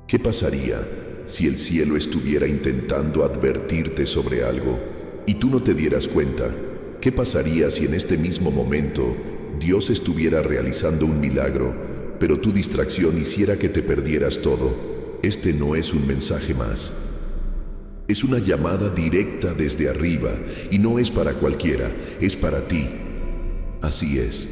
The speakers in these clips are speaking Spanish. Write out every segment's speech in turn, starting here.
¿Qué pasaría si el cielo estuviera intentando advertirte sobre algo y tú no te dieras cuenta? ¿Qué pasaría si en este mismo momento Dios estuviera realizando un milagro, pero tu distracción hiciera que te perdieras todo? Este no es un mensaje más. Es una llamada directa desde arriba y no es para cualquiera, es para ti. Así es.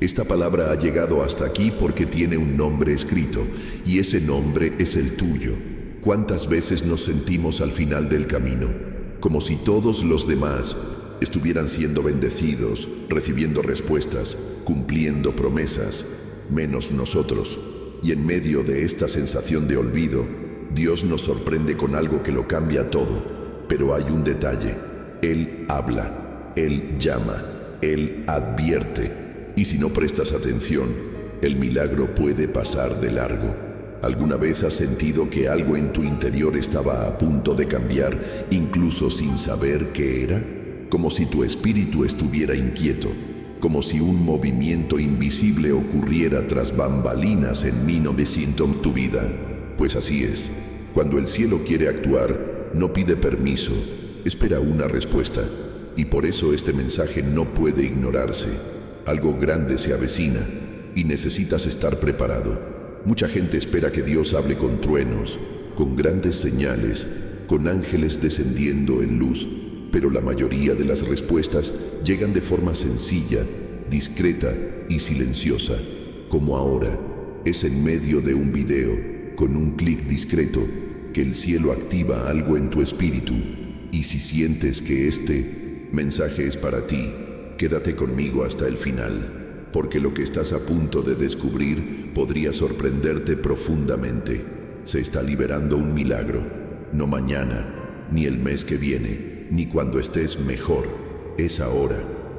Esta palabra ha llegado hasta aquí porque tiene un nombre escrito y ese nombre es el tuyo. ¿Cuántas veces nos sentimos al final del camino? Como si todos los demás estuvieran siendo bendecidos, recibiendo respuestas, cumpliendo promesas, menos nosotros. Y en medio de esta sensación de olvido, Dios nos sorprende con algo que lo cambia todo. Pero hay un detalle. Él habla, Él llama, Él advierte. Y si no prestas atención, el milagro puede pasar de largo. ¿Alguna vez has sentido que algo en tu interior estaba a punto de cambiar, incluso sin saber qué era? Como si tu espíritu estuviera inquieto, como si un movimiento invisible ocurriera tras bambalinas en 1900 tu vida. Pues así es. Cuando el cielo quiere actuar, no pide permiso, espera una respuesta. Y por eso este mensaje no puede ignorarse. Algo grande se avecina y necesitas estar preparado. Mucha gente espera que Dios hable con truenos, con grandes señales, con ángeles descendiendo en luz, pero la mayoría de las respuestas llegan de forma sencilla, discreta y silenciosa, como ahora. Es en medio de un video, con un clic discreto, que el cielo activa algo en tu espíritu. Y si sientes que este mensaje es para ti, quédate conmigo hasta el final, porque lo que estás a punto de descubrir podría sorprenderte profundamente. Se está liberando un milagro, no mañana, ni el mes que viene, ni cuando estés mejor. Es ahora,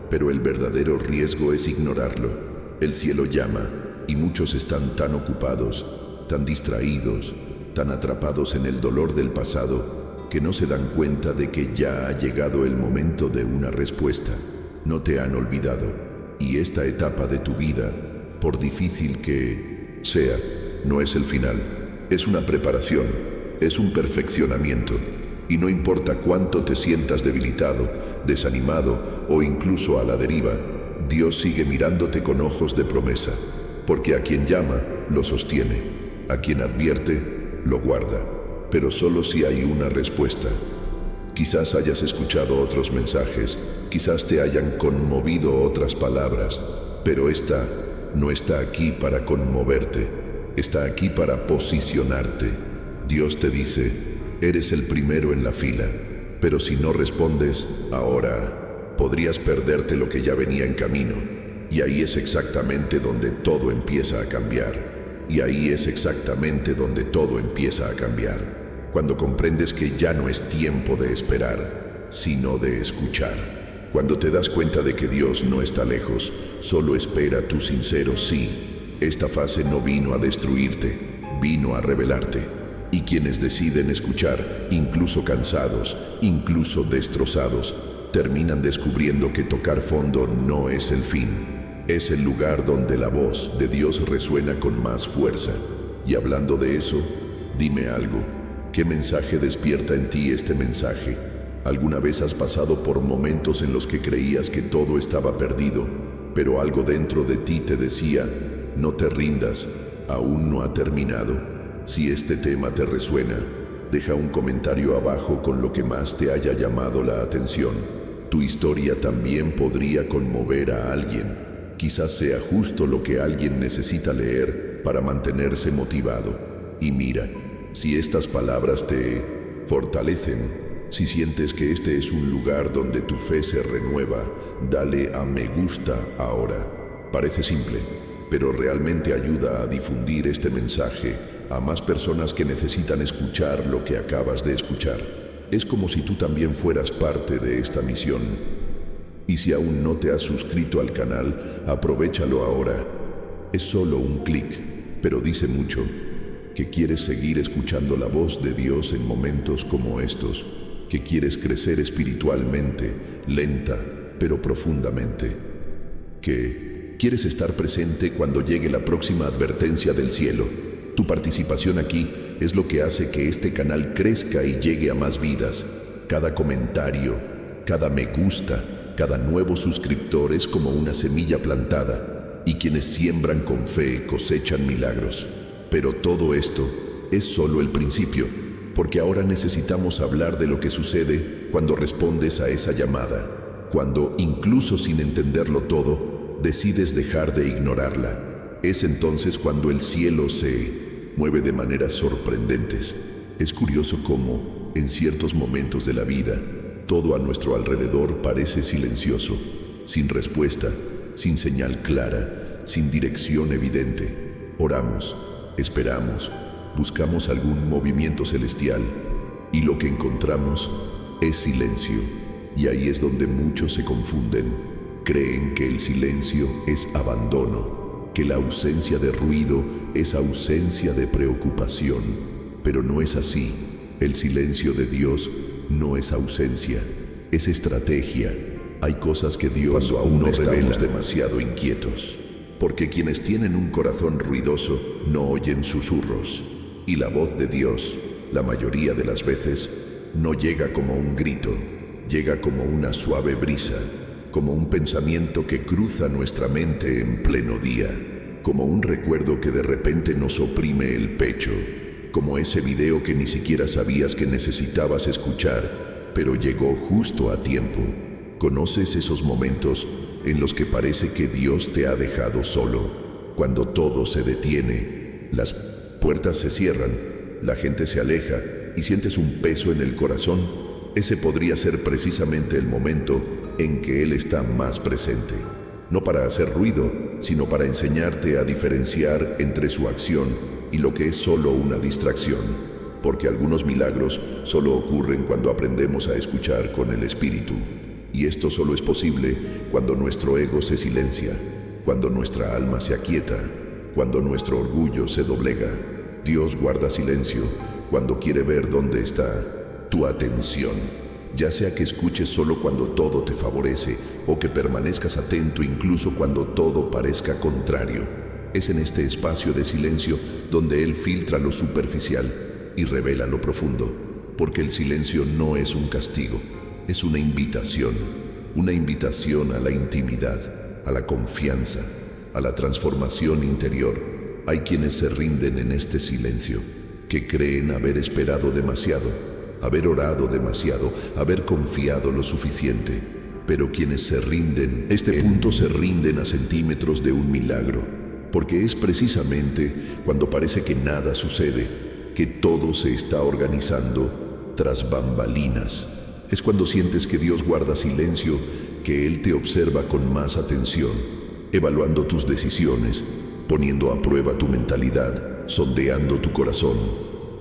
pero el verdadero riesgo es ignorarlo. El cielo llama, y muchos están tan ocupados, tan distraídos, tan atrapados en el dolor del pasado, que no se dan cuenta de que ya ha llegado el momento de una respuesta. No te han olvidado, y esta etapa de tu vida, por difícil que sea, no es el final. Es una preparación, es un perfeccionamiento, y no importa cuánto te sientas debilitado, desanimado o incluso a la deriva, Dios sigue mirándote con ojos de promesa, porque a quien llama, lo sostiene, a quien advierte, lo guarda, pero solo si hay una respuesta. Quizás hayas escuchado otros mensajes, quizás te hayan conmovido otras palabras, pero esta no está aquí para conmoverte, está aquí para posicionarte. Dios te dice, eres el primero en la fila, pero si no respondes, ahora podrías perderte lo que ya venía en camino. Y ahí es exactamente donde todo empieza a cambiar. Y ahí es exactamente donde todo empieza a cambiar. Cuando comprendes que ya no es tiempo de esperar, sino de escuchar. Cuando te das cuenta de que Dios no está lejos, solo espera tu sincero sí. Esta fase no vino a destruirte, vino a revelarte. Y quienes deciden escuchar, incluso cansados, incluso destrozados, terminan descubriendo que tocar fondo no es el fin. Es el lugar donde la voz de Dios resuena con más fuerza. Y hablando de eso, dime algo. ¿Qué mensaje despierta en ti este mensaje? ¿Alguna vez has pasado por momentos en los que creías que todo estaba perdido, pero algo dentro de ti te decía, no te rindas, aún no ha terminado? Si este tema te resuena, deja un comentario abajo con lo que más te haya llamado la atención. Tu historia también podría conmover a alguien. Quizás sea justo lo que alguien necesita leer para mantenerse motivado. Y mira, si estas palabras te fortalecen, si sientes que este es un lugar donde tu fe se renueva, dale a me gusta ahora. Parece simple, pero realmente ayuda a difundir este mensaje a más personas que necesitan escuchar lo que acabas de escuchar. Es como si tú también fueras parte de esta misión. Y si aún no te has suscrito al canal, aprovéchalo ahora. Es solo un clic, pero dice mucho. Que quieres seguir escuchando la voz de Dios en momentos como estos, que quieres crecer espiritualmente, lenta, pero profundamente, que quieres estar presente cuando llegue la próxima advertencia del cielo. Tu participación aquí es lo que hace que este canal crezca y llegue a más vidas. Cada comentario, cada me gusta, cada nuevo suscriptor es como una semilla plantada, y quienes siembran con fe cosechan milagros. Pero todo esto es solo el principio, porque ahora necesitamos hablar de lo que sucede cuando respondes a esa llamada, cuando, incluso sin entenderlo todo, decides dejar de ignorarla. Es entonces cuando el cielo se mueve de maneras sorprendentes. Es curioso cómo, en ciertos momentos de la vida, todo a nuestro alrededor parece silencioso, sin respuesta, sin señal clara, sin dirección evidente. Oramos, esperamos, buscamos algún movimiento celestial, y lo que encontramos es silencio. Y ahí es donde muchos se confunden. Creen que el silencio es abandono, que la ausencia de ruido es ausencia de preocupación. Pero no es así. El silencio de Dios no es ausencia, es estrategia. Hay cosas que Dios aún no estamos demasiado inquietos, porque quienes tienen un corazón ruidoso no oyen susurros, y la voz de Dios, la mayoría de las veces, no llega como un grito, llega como una suave brisa, como un pensamiento que cruza nuestra mente en pleno día, como un recuerdo que de repente nos oprime el pecho, como ese video que ni siquiera sabías que necesitabas escuchar, pero llegó justo a tiempo. ¿Conoces esos momentos en los que parece que Dios te ha dejado solo? Cuando todo se detiene, las puertas se cierran, la gente se aleja y sientes un peso en el corazón. Ese podría ser precisamente el momento en que Él está más presente. No para hacer ruido, sino para enseñarte a diferenciar entre su acción y lo que es solo una distracción, porque algunos milagros solo ocurren cuando aprendemos a escuchar con el Espíritu, y esto solo es posible cuando nuestro ego se silencia, cuando nuestra alma se aquieta, cuando nuestro orgullo se doblega. Dios guarda silencio cuando quiere ver dónde está tu atención, ya sea que escuches solo cuando todo te favorece o que permanezcas atento incluso cuando todo parezca contrario. Es en este espacio de silencio donde Él filtra lo superficial y revela lo profundo, porque el silencio no es un castigo, es una invitación a la intimidad, a la confianza, a la transformación interior. Hay quienes se rinden en este silencio, que creen haber esperado demasiado, haber orado demasiado, haber confiado lo suficiente, pero quienes se rinden, se rinden a centímetros de un milagro. Porque es precisamente cuando parece que nada sucede, que todo se está organizando tras bambalinas. Es cuando sientes que Dios guarda silencio, que Él te observa con más atención, evaluando tus decisiones, poniendo a prueba tu mentalidad, sondeando tu corazón.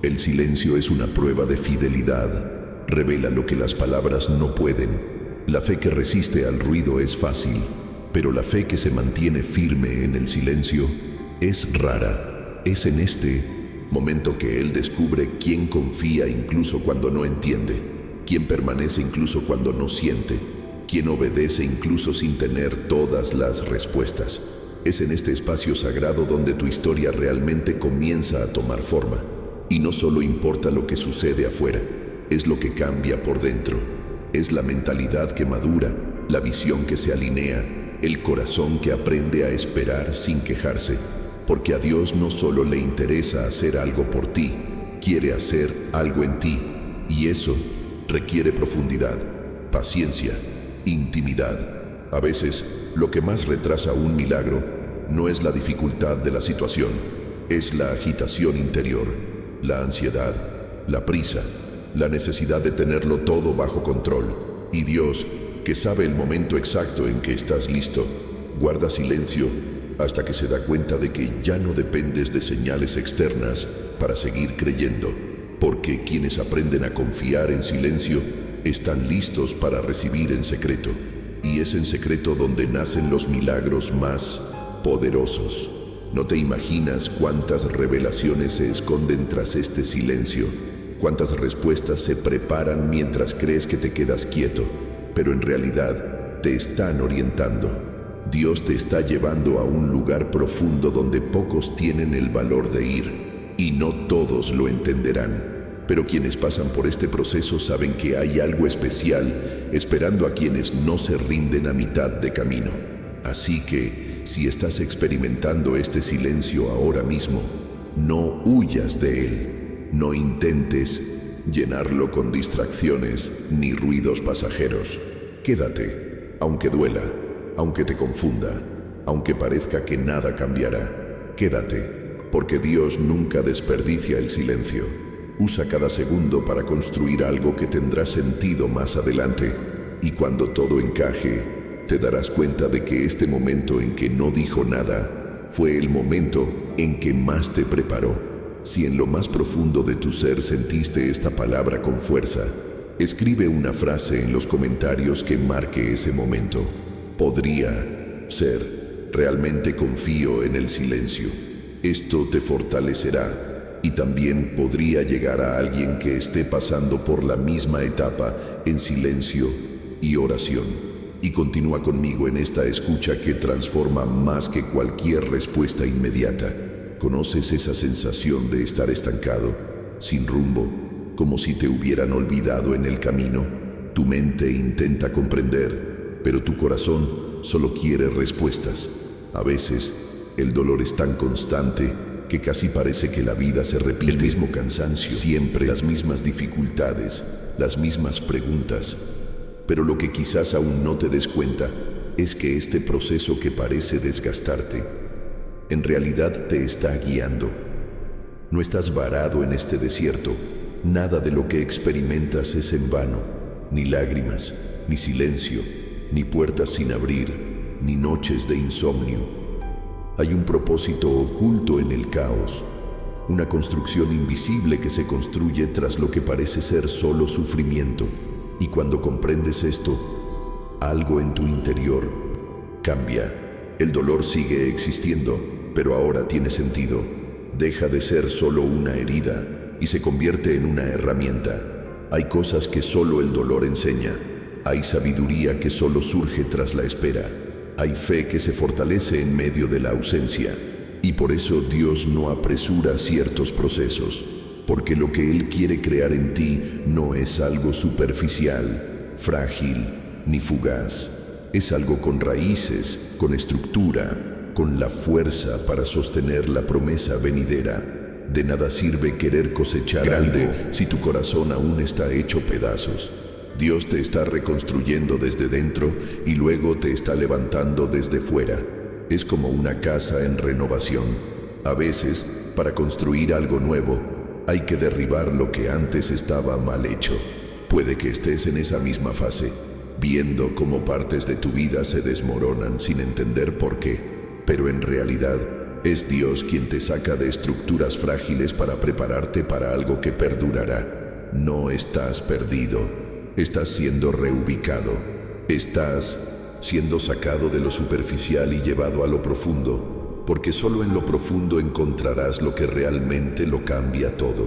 El silencio es una prueba de fidelidad, revela lo que las palabras no pueden. La fe que resiste al ruido es fácil, pero la fe que se mantiene firme en el silencio es rara. Es en este momento que Él descubre quién confía incluso cuando no entiende, quién permanece incluso cuando no siente, quién obedece incluso sin tener todas las respuestas. Es en este espacio sagrado donde tu historia realmente comienza a tomar forma. Y no solo importa lo que sucede afuera, es lo que cambia por dentro. Es la mentalidad que madura, la visión que se alinea, el corazón que aprende a esperar sin quejarse, porque a Dios no solo le interesa hacer algo por ti, quiere hacer algo en ti, y eso requiere profundidad, paciencia, intimidad. A veces, lo que más retrasa un milagro no es la dificultad de la situación, es la agitación interior, la ansiedad, la prisa, la necesidad de tenerlo todo bajo control. Y Dios, que sabe el momento exacto en que estás listo, guarda silencio hasta que se da cuenta de que ya no dependes de señales externas para seguir creyendo, porque quienes aprenden a confiar en silencio están listos para recibir en secreto, y es en secreto donde nacen los milagros más poderosos. No te imaginas cuántas revelaciones se esconden tras este silencio, cuántas respuestas se preparan mientras crees que te quedas quieto, pero en realidad te están orientando. Dios te está llevando a un lugar profundo donde pocos tienen el valor de ir. y no todos lo entenderán. Pero quienes pasan por este proceso saben que hay algo especial esperando a quienes no se rinden a mitad de camino. Así que, si estás experimentando este silencio ahora mismo, no huyas de él. No intentes llenarlo con distracciones ni ruidos pasajeros. Quédate, aunque duela, aunque te confunda, aunque parezca que nada cambiará. Quédate, porque Dios nunca desperdicia el silencio. Usa cada segundo para construir algo que tendrá sentido más adelante. Y cuando todo encaje, te darás cuenta de que este momento en que no dijo nada fue el momento en que más te preparó. Si en lo más profundo de tu ser sentiste esta palabra con fuerza, escribe una frase en los comentarios que marque ese momento. Podría ser, realmente confío en el silencio. Esto te fortalecerá y también podría llegar a alguien que esté pasando por la misma etapa en silencio y oración. Y continúa conmigo en esta escucha que transforma más que cualquier respuesta inmediata. ¿Conoces esa sensación de estar estancado, sin rumbo, como si te hubieran olvidado en el camino? Tu mente intenta comprender, pero tu corazón solo quiere respuestas. A veces, el dolor es tan constante que casi parece que la vida se repite. El mismo cansancio, siempre las mismas dificultades, las mismas preguntas. Pero lo que quizás aún no te des cuenta es que este proceso que parece desgastarte, en realidad te está guiando. No estás varado en este desierto. Nada de lo que experimentas es en vano. Ni lágrimas, ni silencio, ni puertas sin abrir, ni noches de insomnio. Hay un propósito oculto en el caos, una construcción invisible que se construye tras lo que parece ser solo sufrimiento. Y cuando comprendes esto, algo en tu interior cambia. El dolor sigue existiendo, pero ahora tiene sentido. Deja de ser solo una herida y se convierte en una herramienta. Hay cosas que solo el dolor enseña. Hay sabiduría que solo surge tras la espera. Hay fe que se fortalece en medio de la ausencia. Y por eso Dios no apresura ciertos procesos, porque lo que Él quiere crear en ti no es algo superficial, frágil ni fugaz. Es algo con raíces, con estructura, con la fuerza para sostener la promesa venidera. De nada sirve querer cosechar grande algo si tu corazón aún está hecho pedazos. Dios te está reconstruyendo desde dentro y luego te está levantando desde fuera. Es como una casa en renovación. A veces, para construir algo nuevo, hay que derribar lo que antes estaba mal hecho. Puede que estés en esa misma fase, viendo cómo partes de tu vida se desmoronan sin entender por qué. Pero en realidad, es Dios quien te saca de estructuras frágiles para prepararte para algo que perdurará. No estás perdido, estás siendo reubicado. Estás siendo sacado de lo superficial y llevado a lo profundo, porque solo en lo profundo encontrarás lo que realmente lo cambia todo.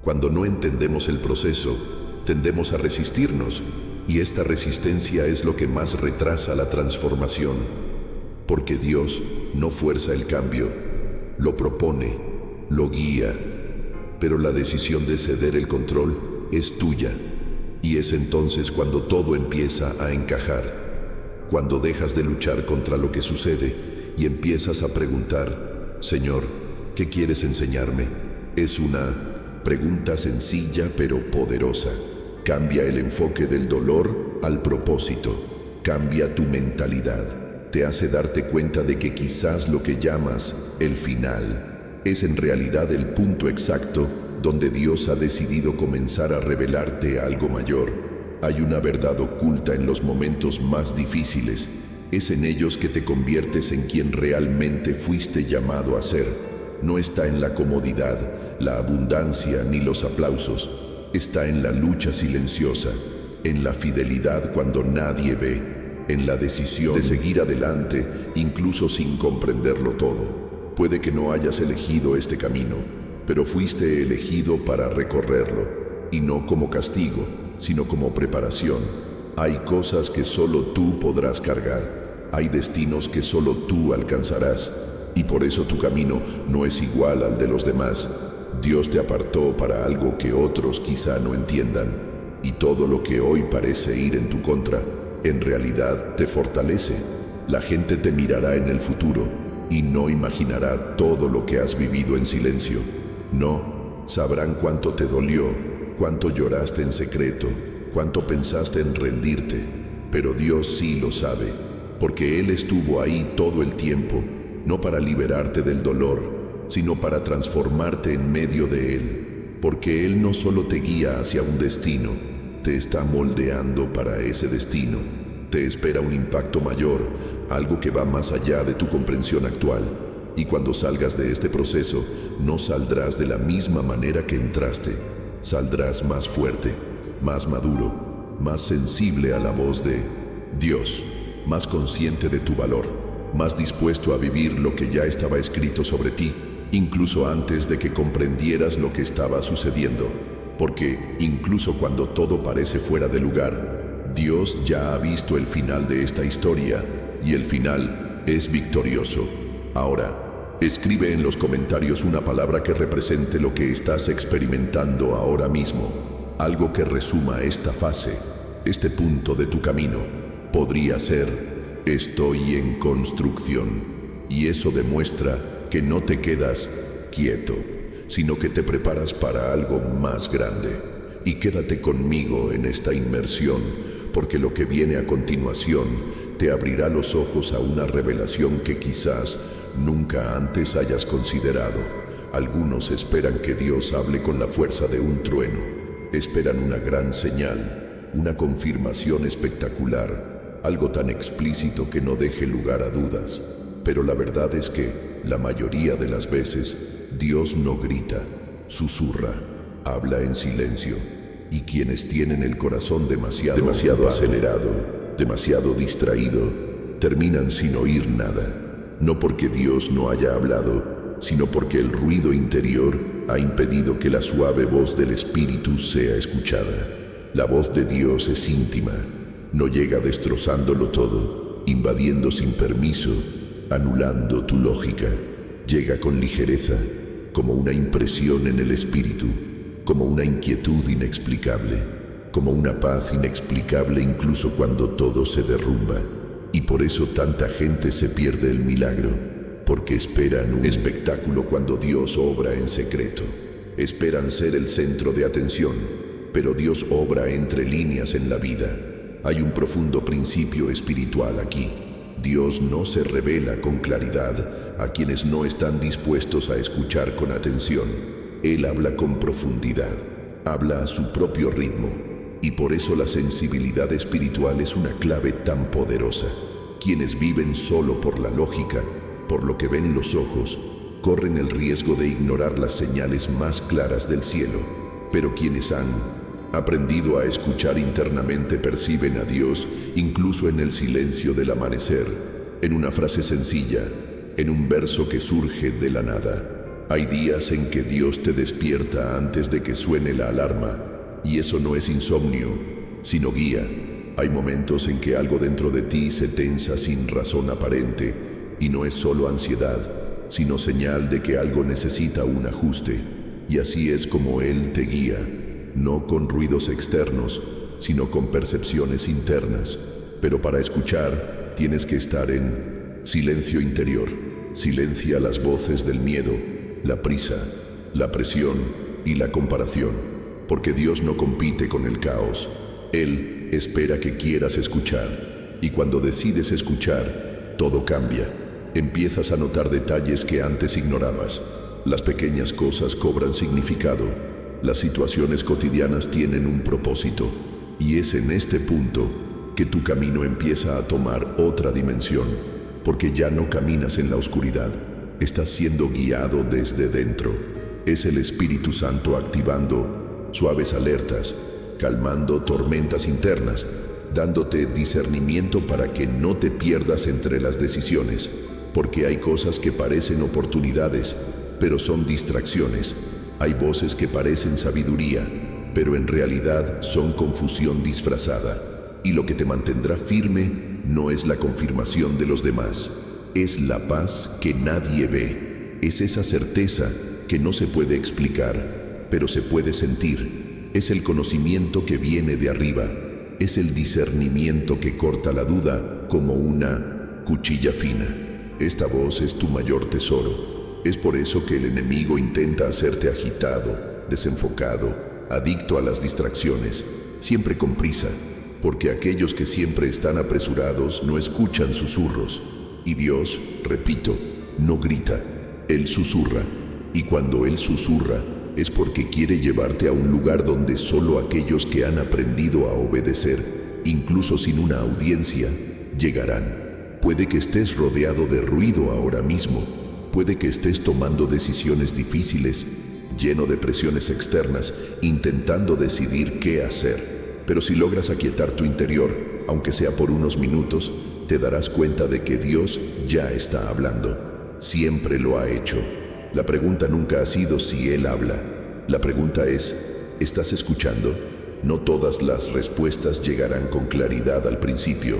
Cuando no entendemos el proceso, tendemos a resistirnos, y esta resistencia es lo que más retrasa la transformación. Porque Dios no fuerza el cambio, lo propone, lo guía, pero la decisión de ceder el control es tuya. Y es entonces cuando todo empieza a encajar, cuando dejas de luchar contra lo que sucede y empiezas a preguntar: Señor, ¿qué quieres enseñarme? Es una pregunta sencilla pero poderosa. Cambia el enfoque del dolor al propósito. Cambia tu mentalidad. Te hace darte cuenta de que quizás lo que llamas el final es en realidad el punto exacto donde Dios ha decidido comenzar a revelarte algo mayor. Hay una verdad oculta en los momentos más difíciles. Es en ellos que te conviertes en quien realmente fuiste llamado a ser. No está en la comodidad, la abundancia ni los aplausos. Está en la lucha silenciosa, en la fidelidad cuando nadie ve, en la decisión de seguir adelante, incluso sin comprenderlo todo. Puede que no hayas elegido este camino, pero fuiste elegido para recorrerlo, y no como castigo, sino como preparación. Hay cosas que solo tú podrás cargar, hay destinos que solo tú alcanzarás, y por eso tu camino no es igual al de los demás. Dios te apartó para algo que otros quizá no entiendan, y todo lo que hoy parece ir en tu contra, en realidad te fortalece. La gente te mirará en el futuro y no imaginará todo lo que has vivido en silencio. No, sabrán cuánto te dolió, cuánto lloraste en secreto, cuánto pensaste en rendirte, pero Dios sí lo sabe, porque Él estuvo ahí todo el tiempo, no para liberarte del dolor, sino para transformarte en medio de él, porque Él no solo te guía hacia un destino, te está moldeando para ese destino. Te espera un impacto mayor, algo que va más allá de tu comprensión actual. Y cuando salgas de este proceso, no saldrás de la misma manera que entraste. Saldrás más fuerte, más maduro, más sensible a la voz de Dios, más consciente de tu valor, más dispuesto a vivir lo que ya estaba escrito sobre ti, incluso antes de que comprendieras lo que estaba sucediendo. Porque incluso cuando todo parece fuera de lugar, Dios ya ha visto el final de esta historia y el final es victorioso. Ahora, escribe en los comentarios una palabra que represente lo que estás experimentando ahora mismo, algo que resuma esta fase, este punto de tu camino. Podría ser: estoy en construcción, y eso demuestra que no te quedas quieto, sino que te preparas para algo más grande. Y quédate conmigo en esta inmersión, porque lo que viene a continuación te abrirá los ojos a una revelación que quizás nunca antes hayas considerado. Algunos esperan que Dios hable con la fuerza de un trueno. Esperan una gran señal, una confirmación espectacular, algo tan explícito que no deje lugar a dudas. Pero la verdad es que, la mayoría de las veces, Dios no grita, susurra, habla en silencio. Y quienes tienen el corazón demasiado acelerado, demasiado distraído, terminan sin oír nada. No porque Dios no haya hablado, sino porque el ruido interior ha impedido que la suave voz del Espíritu sea escuchada. La voz de Dios es íntima, no llega destrozándolo todo, invadiendo sin permiso, anulando tu lógica. Llega con ligereza, como una impresión en el espíritu, como una inquietud inexplicable, como una paz inexplicable incluso cuando todo se derrumba. Y por eso tanta gente se pierde el milagro, porque esperan un espectáculo cuando Dios obra en secreto. Esperan ser el centro de atención, pero Dios obra entre líneas en la vida. Hay un profundo principio espiritual aquí. Dios no se revela con claridad a quienes no están dispuestos a escuchar con atención. Él habla con profundidad, habla a su propio ritmo, y por eso la sensibilidad espiritual es una clave tan poderosa. Quienes viven solo por la lógica, por lo que ven los ojos, corren el riesgo de ignorar las señales más claras del cielo, pero quienes han aprendido a escuchar internamente perciben a Dios incluso en el silencio del amanecer, en una frase sencilla, en un verso que surge de la nada. Hay días en que Dios te despierta antes de que suene la alarma, y eso no es insomnio, sino guía. Hay momentos en que algo dentro de ti se tensa sin razón aparente, y no es solo ansiedad, sino señal de que algo necesita un ajuste, y así es como Él te guía. No con ruidos externos, sino con percepciones internas. Pero para escuchar, tienes que estar en silencio interior. Silencia las voces del miedo, la prisa, la presión y la comparación. Porque Dios no compite con el caos. Él espera que quieras escuchar. Y cuando decides escuchar, todo cambia. Empiezas a notar detalles que antes ignorabas. Las pequeñas cosas cobran significado. Las situaciones cotidianas tienen un propósito, y es en este punto que tu camino empieza a tomar otra dimensión, porque ya no caminas en la oscuridad, estás siendo guiado desde dentro. Es el Espíritu Santo activando suaves alertas, calmando tormentas internas, dándote discernimiento para que no te pierdas entre las decisiones, porque hay cosas que parecen oportunidades, pero son distracciones. Hay voces que parecen sabiduría, pero en realidad son confusión disfrazada. Y lo que te mantendrá firme no es la confirmación de los demás, Es la paz que nadie ve. Es esa certeza que no se puede explicar, pero se puede sentir. Es el conocimiento que viene de arriba. Es el discernimiento que corta la duda como una cuchilla fina. Esta voz es tu mayor tesoro. Es por eso que el enemigo intenta hacerte agitado, desenfocado, adicto a las distracciones, siempre con prisa, porque aquellos que siempre están apresurados no escuchan susurros. Y Dios, repito, no grita, Él susurra. Y cuando Él susurra, es porque quiere llevarte a un lugar donde solo aquellos que han aprendido a obedecer, incluso sin una audiencia, llegarán. Puede que estés rodeado de ruido ahora mismo, puede que estés tomando decisiones difíciles, lleno de presiones externas, intentando decidir qué hacer. Pero si logras aquietar tu interior, aunque sea por unos minutos, te darás cuenta de que Dios ya está hablando. Siempre lo ha hecho. La pregunta nunca ha sido si Él habla. La pregunta es, ¿estás escuchando? No todas las respuestas llegarán con claridad al principio.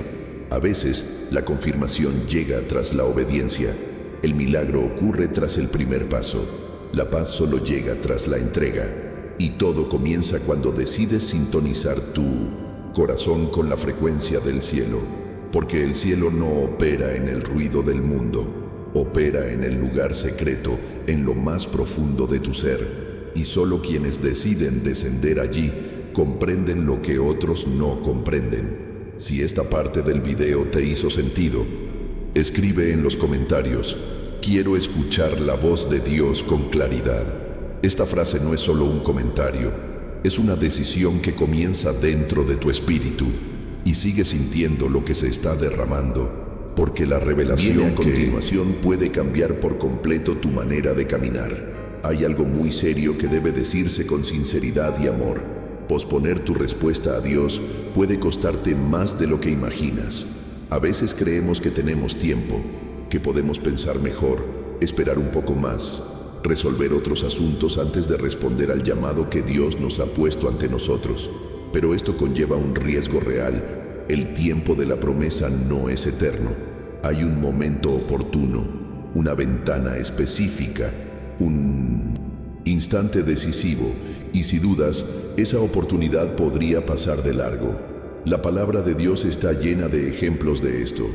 A veces, la confirmación llega tras la obediencia. El milagro ocurre tras el primer paso. La paz solo llega tras la entrega. Y todo comienza cuando decides sintonizar tu corazón con la frecuencia del cielo. Porque el cielo no opera en el ruido del mundo. Opera en el lugar secreto, en lo más profundo de tu ser. Y solo quienes deciden descender allí comprenden lo que otros no comprenden. Si esta parte del video te hizo sentido, escribe en los comentarios: quiero escuchar la voz de Dios con claridad. Esta frase no es solo un comentario, es una decisión que comienza dentro de tu espíritu y sigue sintiendo lo que se está derramando. Porque la revelación a continuación puede cambiar por completo tu manera de caminar. Hay algo muy serio que debe decirse con sinceridad y amor. Posponer tu respuesta a Dios puede costarte más de lo que imaginas. A veces creemos que tenemos tiempo, que podemos pensar mejor, esperar un poco más, resolver otros asuntos antes de responder al llamado que Dios nos ha puesto ante nosotros. Pero esto conlleva un riesgo real. El tiempo de la promesa no es eterno. Hay un momento oportuno, una ventana específica, un instante decisivo, y si dudas, esa oportunidad podría pasar de largo. La palabra de Dios está llena de ejemplos de esto.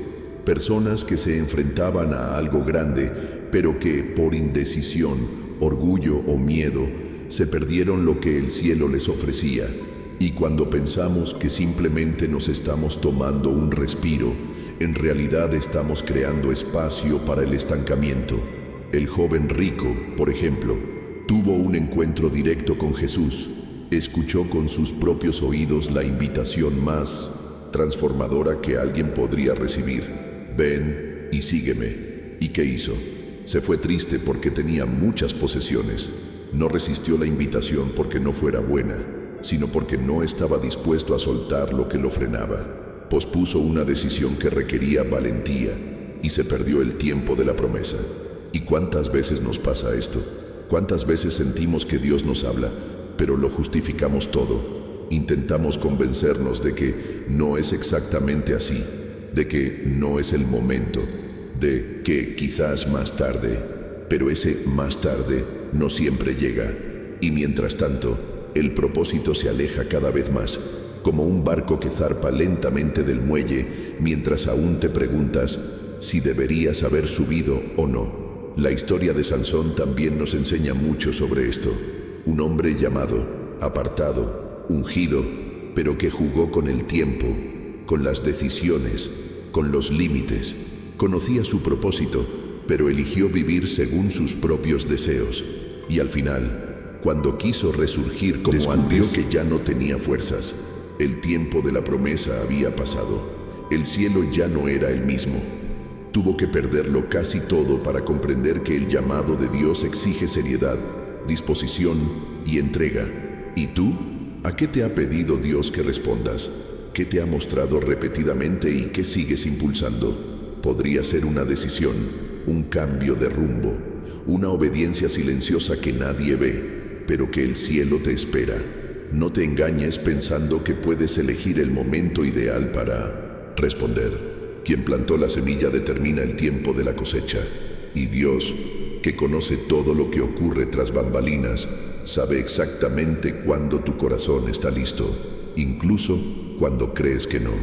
Personas que se enfrentaban a algo grande, pero que por indecisión, orgullo o miedo, se perdieron lo que el cielo les ofrecía. Y cuando pensamos que simplemente nos estamos tomando un respiro, en realidad estamos creando espacio para el estancamiento. El joven rico, por ejemplo, tuvo un encuentro directo con Jesús. Escuchó con sus propios oídos la invitación más transformadora que alguien podría recibir: ven y sígueme. ¿Y qué hizo? Se fue triste porque tenía muchas posesiones. No resistió la invitación porque no fuera buena, sino porque no estaba dispuesto a soltar lo que lo frenaba. Pospuso una decisión que requería valentía y se perdió el tiempo de la promesa. ¿Y cuántas veces nos pasa esto? ¿Cuántas veces sentimos que Dios nos habla, pero lo justificamos todo? Intentamos convencernos de que no es exactamente así, de que no es el momento, de que quizás más tarde, pero ese más tarde no siempre llega. Y mientras tanto, el propósito se aleja cada vez más, como un barco que zarpa lentamente del muelle mientras aún te preguntas si deberías haber subido o no. La historia de Sansón también nos enseña mucho sobre esto. Un hombre llamado, apartado, ungido, pero que jugó con el tiempo, con las decisiones, con los límites. Conocía su propósito, pero eligió vivir según sus propios deseos. Y al final, cuando quiso resurgir como antes, que ya no tenía fuerzas. El tiempo de la promesa había pasado. El cielo ya no era el mismo. Tuvo que perderlo casi todo para comprender que el llamado de Dios exige seriedad, disposición y entrega. ¿Y tú? ¿A qué te ha pedido Dios que respondas? ¿Qué te ha mostrado repetidamente y qué sigues impulsando? Podría ser una decisión, un cambio de rumbo, una obediencia silenciosa que nadie ve, pero que el cielo te espera. No te engañes pensando que puedes elegir el momento ideal para responder. Quien plantó la semilla determina el tiempo de la cosecha. Y Dios, que conoce todo lo que ocurre tras bambalinas, sabe exactamente cuándo tu corazón está listo, incluso cuando crees que no.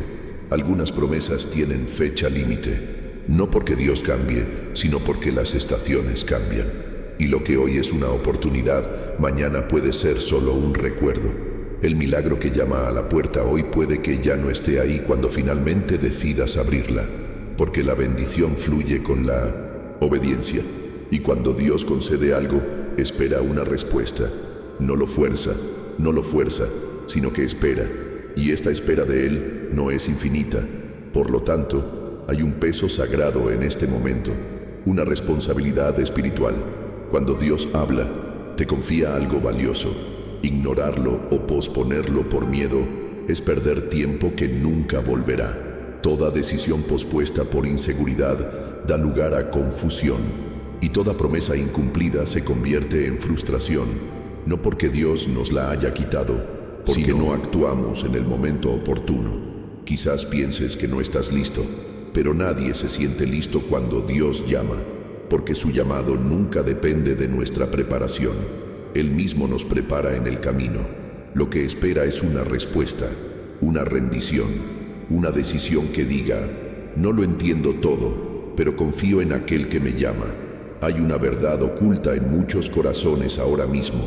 Algunas promesas tienen fecha límite, no porque Dios cambie, sino porque las estaciones cambian. Y lo que hoy es una oportunidad, mañana puede ser solo un recuerdo. El milagro que llama a la puerta hoy puede que ya no esté ahí cuando finalmente decidas abrirla, porque la bendición fluye con la obediencia. Y cuando Dios concede algo, espera una respuesta. No lo fuerza, sino que espera. Y esta espera de Él no es infinita. Por lo tanto, hay un peso sagrado en este momento, una responsabilidad espiritual. Cuando Dios habla, te confía algo valioso. Ignorarlo o posponerlo por miedo es perder tiempo que nunca volverá. Toda decisión pospuesta por inseguridad da lugar a confusión, y toda promesa incumplida se convierte en frustración, no porque Dios nos la haya quitado, porque no actuamos en el momento oportuno. Quizás pienses que no estás listo, pero nadie se siente listo cuando Dios llama, porque su llamado nunca depende de nuestra preparación. Él mismo nos prepara en el camino. Lo que espera es una respuesta, una rendición, una decisión que diga, no lo entiendo todo, pero confío en aquel que me llama. Hay una verdad oculta en muchos corazones ahora mismo,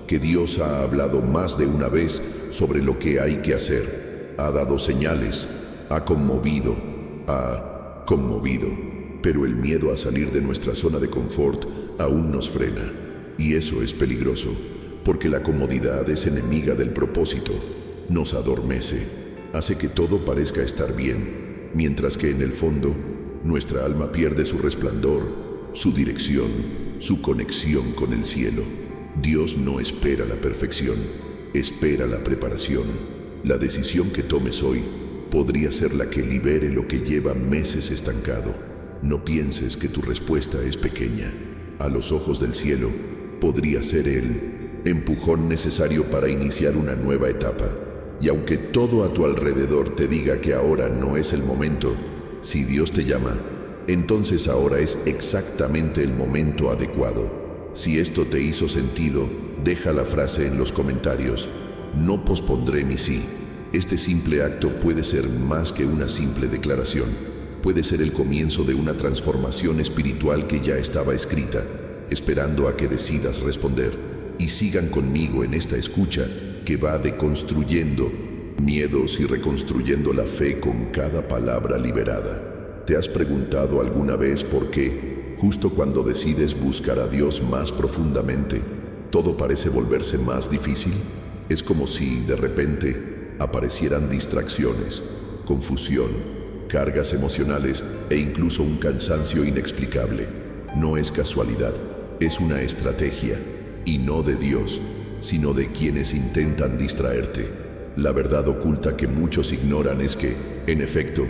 que Dios ha hablado más de una vez sobre lo que hay que hacer. Ha dado señales, ha conmovido, pero el miedo a salir de nuestra zona de confort aún nos frena. Y eso es peligroso, porque la comodidad es enemiga del propósito. Nos adormece, hace que todo parezca estar bien, mientras que en el fondo, nuestra alma pierde su resplandor, su dirección, su conexión con el cielo. Dios no espera la perfección, espera la preparación. La decisión que tomes hoy podría ser la que libere lo que lleva meses estancado. No pienses que tu respuesta es pequeña. A los ojos del cielo, podría ser el empujón necesario para iniciar una nueva etapa. Y aunque todo a tu alrededor te diga que ahora no es el momento, si Dios te llama, entonces ahora es exactamente el momento adecuado. Si esto te hizo sentido, deja la frase en los comentarios. No pospondré mi sí. Este simple acto puede ser más que una simple declaración. Puede ser el comienzo de una transformación espiritual que ya estaba escrita, esperando a que decidas responder. Y sigan conmigo en esta escucha que va deconstruyendo miedos y reconstruyendo la fe con cada palabra liberada. ¿Te has preguntado alguna vez por qué, justo cuando decides buscar a Dios más profundamente, todo parece volverse más difícil? Es como si, de repente, aparecieran distracciones, confusión, cargas emocionales e incluso un cansancio inexplicable. No es casualidad. Es una estrategia, y no de Dios, sino de quienes intentan distraerte. La verdad oculta que muchos ignoran es que, en efecto,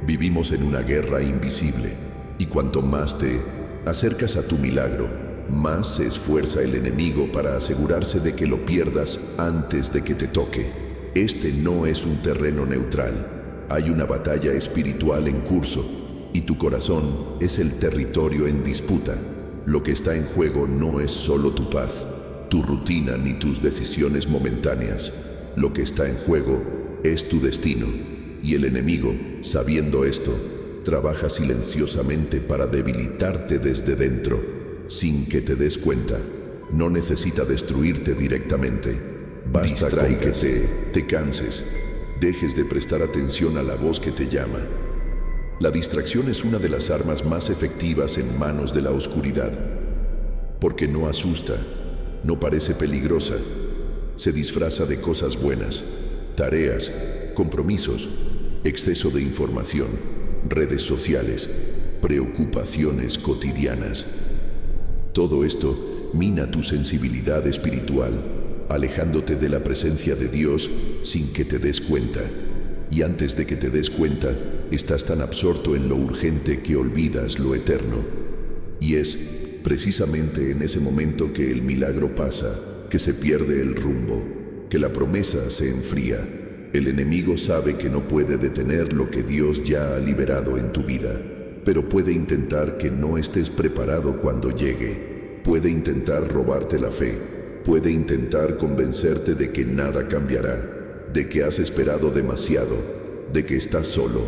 vivimos en una guerra invisible, y cuanto más te acercas a tu milagro, más se esfuerza el enemigo para asegurarse de que lo pierdas antes de que te toque. Este no es un terreno neutral. Hay una batalla espiritual en curso, y tu corazón es el territorio en disputa. Lo que está en juego no es solo tu paz, tu rutina ni tus decisiones momentáneas. Lo que está en juego es tu destino. Y el enemigo, sabiendo esto, trabaja silenciosamente para debilitarte desde dentro, sin que te des cuenta. No necesita destruirte directamente. Basta con que te canses, dejes de prestar atención a la voz que te llama. La distracción es una de las armas más efectivas en manos de la oscuridad, porque no asusta, no parece peligrosa, se disfraza de cosas buenas, tareas, compromisos, exceso de información, redes sociales, preocupaciones cotidianas. Todo esto mina tu sensibilidad espiritual, alejándote de la presencia de Dios sin que te des cuenta. Y antes de que te des cuenta, estás tan absorto en lo urgente que olvidas lo eterno. Y es precisamente en ese momento que el milagro pasa, que se pierde el rumbo, que la promesa se enfría. El enemigo sabe que no puede detener lo que Dios ya ha liberado en tu vida, pero puede intentar que no estés preparado cuando llegue. Puede intentar robarte la fe. Puede intentar convencerte de que nada cambiará, de que has esperado demasiado, de que estás solo.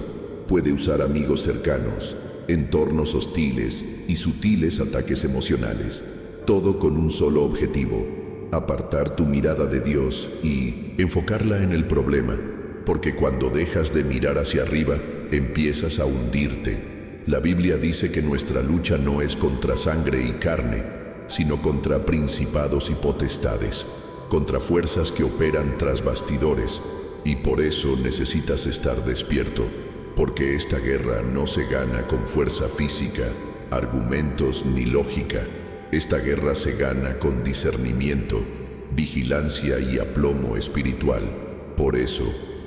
Puede usar amigos cercanos, entornos hostiles y sutiles ataques emocionales, todo con un solo objetivo: apartar tu mirada de Dios y enfocarla en el problema, porque cuando dejas de mirar hacia arriba, empiezas a hundirte. La Biblia dice que nuestra lucha no es contra sangre y carne, sino contra principados y potestades, contra fuerzas que operan tras bastidores, y por eso necesitas estar despierto. Porque esta guerra no se gana con fuerza física, argumentos ni lógica. Esta guerra se gana con discernimiento, vigilancia y aplomo espiritual. Por eso,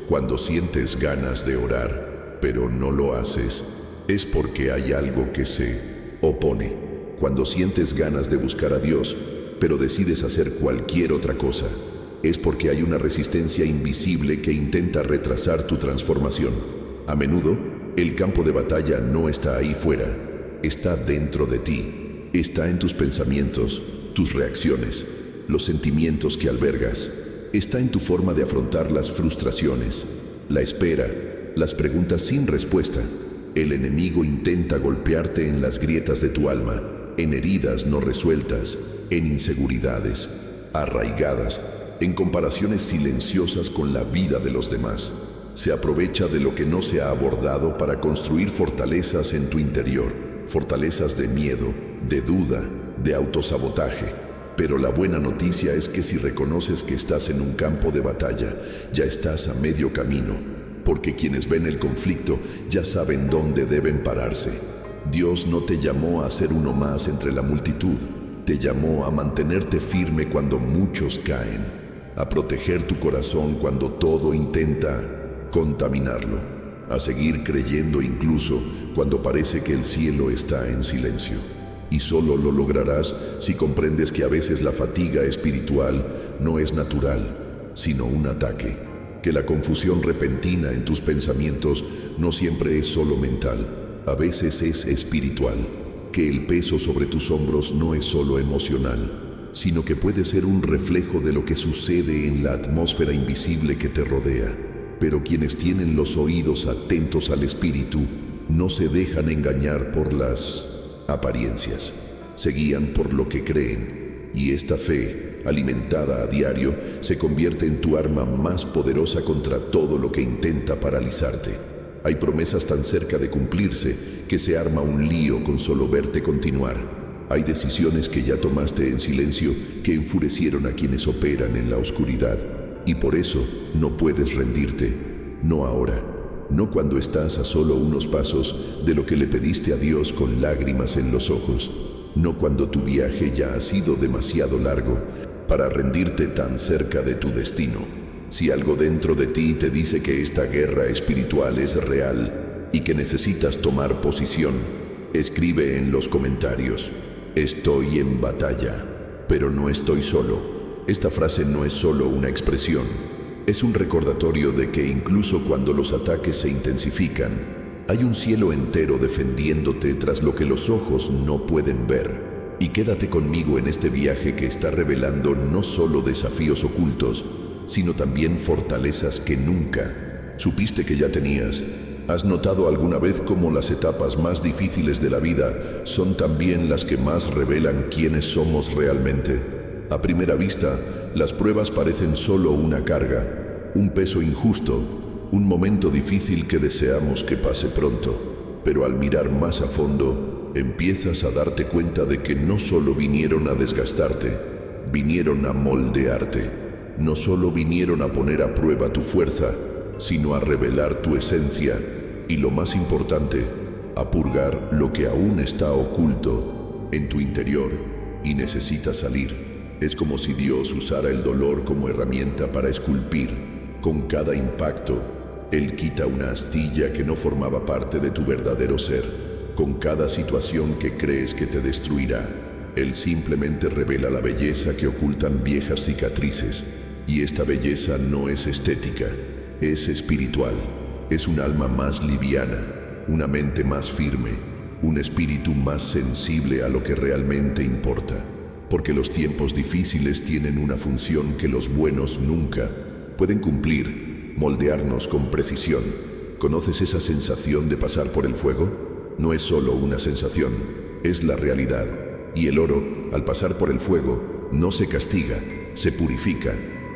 cuando sientes ganas de orar, pero no lo haces, es porque hay algo que se opone. Cuando sientes ganas de buscar a Dios, pero decides hacer cualquier otra cosa, es porque hay una resistencia invisible que intenta retrasar tu transformación. A menudo, el campo de batalla no está ahí fuera, está dentro de ti. Está en tus pensamientos, tus reacciones, los sentimientos que albergas. Está en tu forma de afrontar las frustraciones, la espera, las preguntas sin respuesta. El enemigo intenta golpearte en las grietas de tu alma, en heridas no resueltas, en inseguridades arraigadas, en comparaciones silenciosas con la vida de los demás. Se aprovecha de lo que no se ha abordado para construir fortalezas en tu interior, fortalezas de miedo, de duda, de autosabotaje. Pero la buena noticia es que si reconoces que estás en un campo de batalla, ya estás a medio camino, porque quienes ven el conflicto ya saben dónde deben pararse. Dios no te llamó a ser uno más entre la multitud, te llamó a mantenerte firme cuando muchos caen, a proteger tu corazón cuando todo intenta contaminarlo, a seguir creyendo incluso cuando parece que el cielo está en silencio. Y solo lo lograrás si comprendes que a veces la fatiga espiritual no es natural, sino un ataque, que la confusión repentina en tus pensamientos no siempre es solo mental, a veces es espiritual, que el peso sobre tus hombros no es solo emocional, sino que puede ser un reflejo de lo que sucede en la atmósfera invisible que te rodea. Pero quienes tienen los oídos atentos al espíritu no se dejan engañar por las apariencias, se guían por lo que creen, y esta fe, alimentada a diario, se convierte en tu arma más poderosa contra todo lo que intenta paralizarte. Hay promesas tan cerca de cumplirse que se arma un lío con solo verte continuar. Hay decisiones que ya tomaste en silencio que enfurecieron a quienes operan en la oscuridad. Y por eso no puedes rendirte, no ahora, no cuando estás a solo unos pasos de lo que le pediste a Dios con lágrimas en los ojos, no cuando tu viaje ya ha sido demasiado largo para rendirte tan cerca de tu destino. Si algo dentro de ti te dice que esta guerra espiritual es real y que necesitas tomar posición, escribe en los comentarios: estoy en batalla, pero no estoy solo. Esta frase no es solo una expresión, es un recordatorio de que incluso cuando los ataques se intensifican, hay un cielo entero defendiéndote tras lo que los ojos no pueden ver. Y quédate conmigo en este viaje que está revelando no solo desafíos ocultos, sino también fortalezas que nunca supiste que ya tenías. ¿Has notado alguna vez cómo las etapas más difíciles de la vida son también las que más revelan quiénes somos realmente? A primera vista, las pruebas parecen solo una carga, un peso injusto, un momento difícil que deseamos que pase pronto. Pero al mirar más a fondo, empiezas a darte cuenta de que no solo vinieron a desgastarte, vinieron a moldearte. No solo vinieron a poner a prueba tu fuerza, sino a revelar tu esencia y, lo más importante, a purgar lo que aún está oculto en tu interior y necesita salir. Es como si Dios usara el dolor como herramienta para esculpir. Con cada impacto, Él quita una astilla que no formaba parte de tu verdadero ser. Con cada situación que crees que te destruirá, Él simplemente revela la belleza que ocultan viejas cicatrices. Y esta belleza no es estética, es espiritual. Es un alma más liviana, una mente más firme, un espíritu más sensible a lo que realmente importa. Porque los tiempos difíciles tienen una función que los buenos nunca pueden cumplir: moldearnos con precisión. ¿Conoces esa sensación de pasar por el fuego? No es solo una sensación, es la realidad. Y el oro, al pasar por el fuego, no se castiga, se purifica,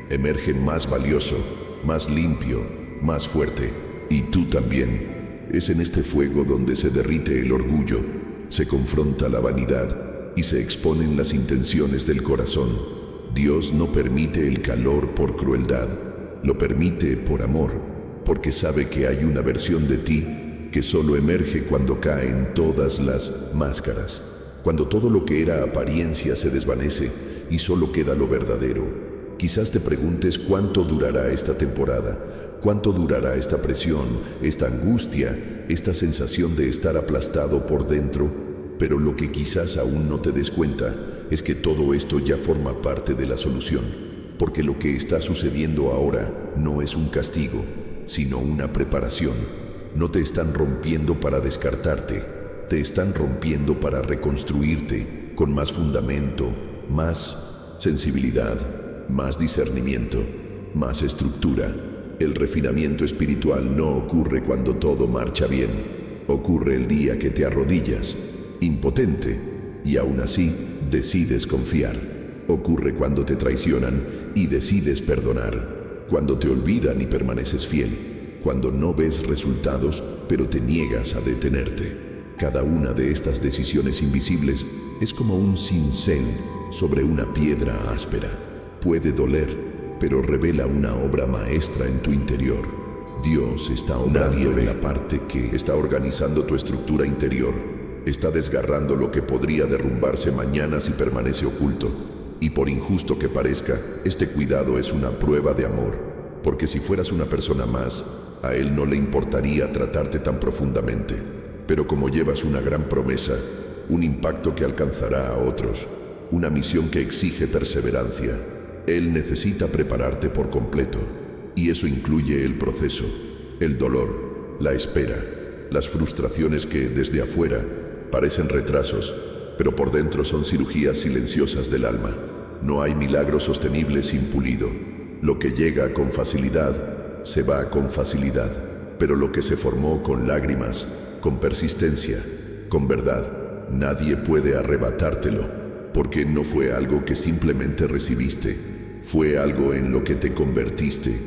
emerge más valioso, más limpio, más fuerte. Y tú también. Es en este fuego donde se derrite el orgullo, se confronta la vanidad y se exponen las intenciones del corazón. Dios no permite el calor por crueldad, lo permite por amor, porque sabe que hay una versión de ti que solo emerge cuando caen todas las máscaras, cuando todo lo que era apariencia se desvanece y solo queda lo verdadero. Quizás te preguntes cuánto durará esta temporada, cuánto durará esta presión, esta angustia, esta sensación de estar aplastado por dentro, pero lo que quizás aún no te des cuenta es que todo esto ya forma parte de la solución, porque lo que está sucediendo ahora no es un castigo, sino una preparación. No te están rompiendo para descartarte, te están rompiendo para reconstruirte con más fundamento, más sensibilidad, más discernimiento, más estructura. El refinamiento espiritual no ocurre cuando todo marcha bien. Ocurre el día que te arrodillas, impotente, y aún así decides confiar. Ocurre cuando te traicionan y decides perdonar. Cuando te olvidan y permaneces fiel. Cuando no ves resultados, pero te niegas a detenerte. Cada una de estas decisiones invisibles es como un cincel sobre una piedra áspera. Puede doler, pero revela una obra maestra en tu interior. Dios está obrando en la parte que está organizando tu estructura interior. Está desgarrando lo que podría derrumbarse mañana si permanece oculto. Y por injusto que parezca, este cuidado es una prueba de amor. Porque si fueras una persona más, a Él no le importaría tratarte tan profundamente. Pero como llevas una gran promesa, un impacto que alcanzará a otros, una misión que exige perseverancia, Él necesita prepararte por completo, y eso incluye el proceso, el dolor, la espera, las frustraciones que desde afuera parecen retrasos, pero por dentro son cirugías silenciosas del alma. No hay milagro sostenible sin pulido. Lo que llega con facilidad, se va con facilidad, pero lo que se formó con lágrimas, con persistencia, con verdad, nadie puede arrebatártelo, porque no fue algo que simplemente recibiste. Fue algo en lo que te convertiste.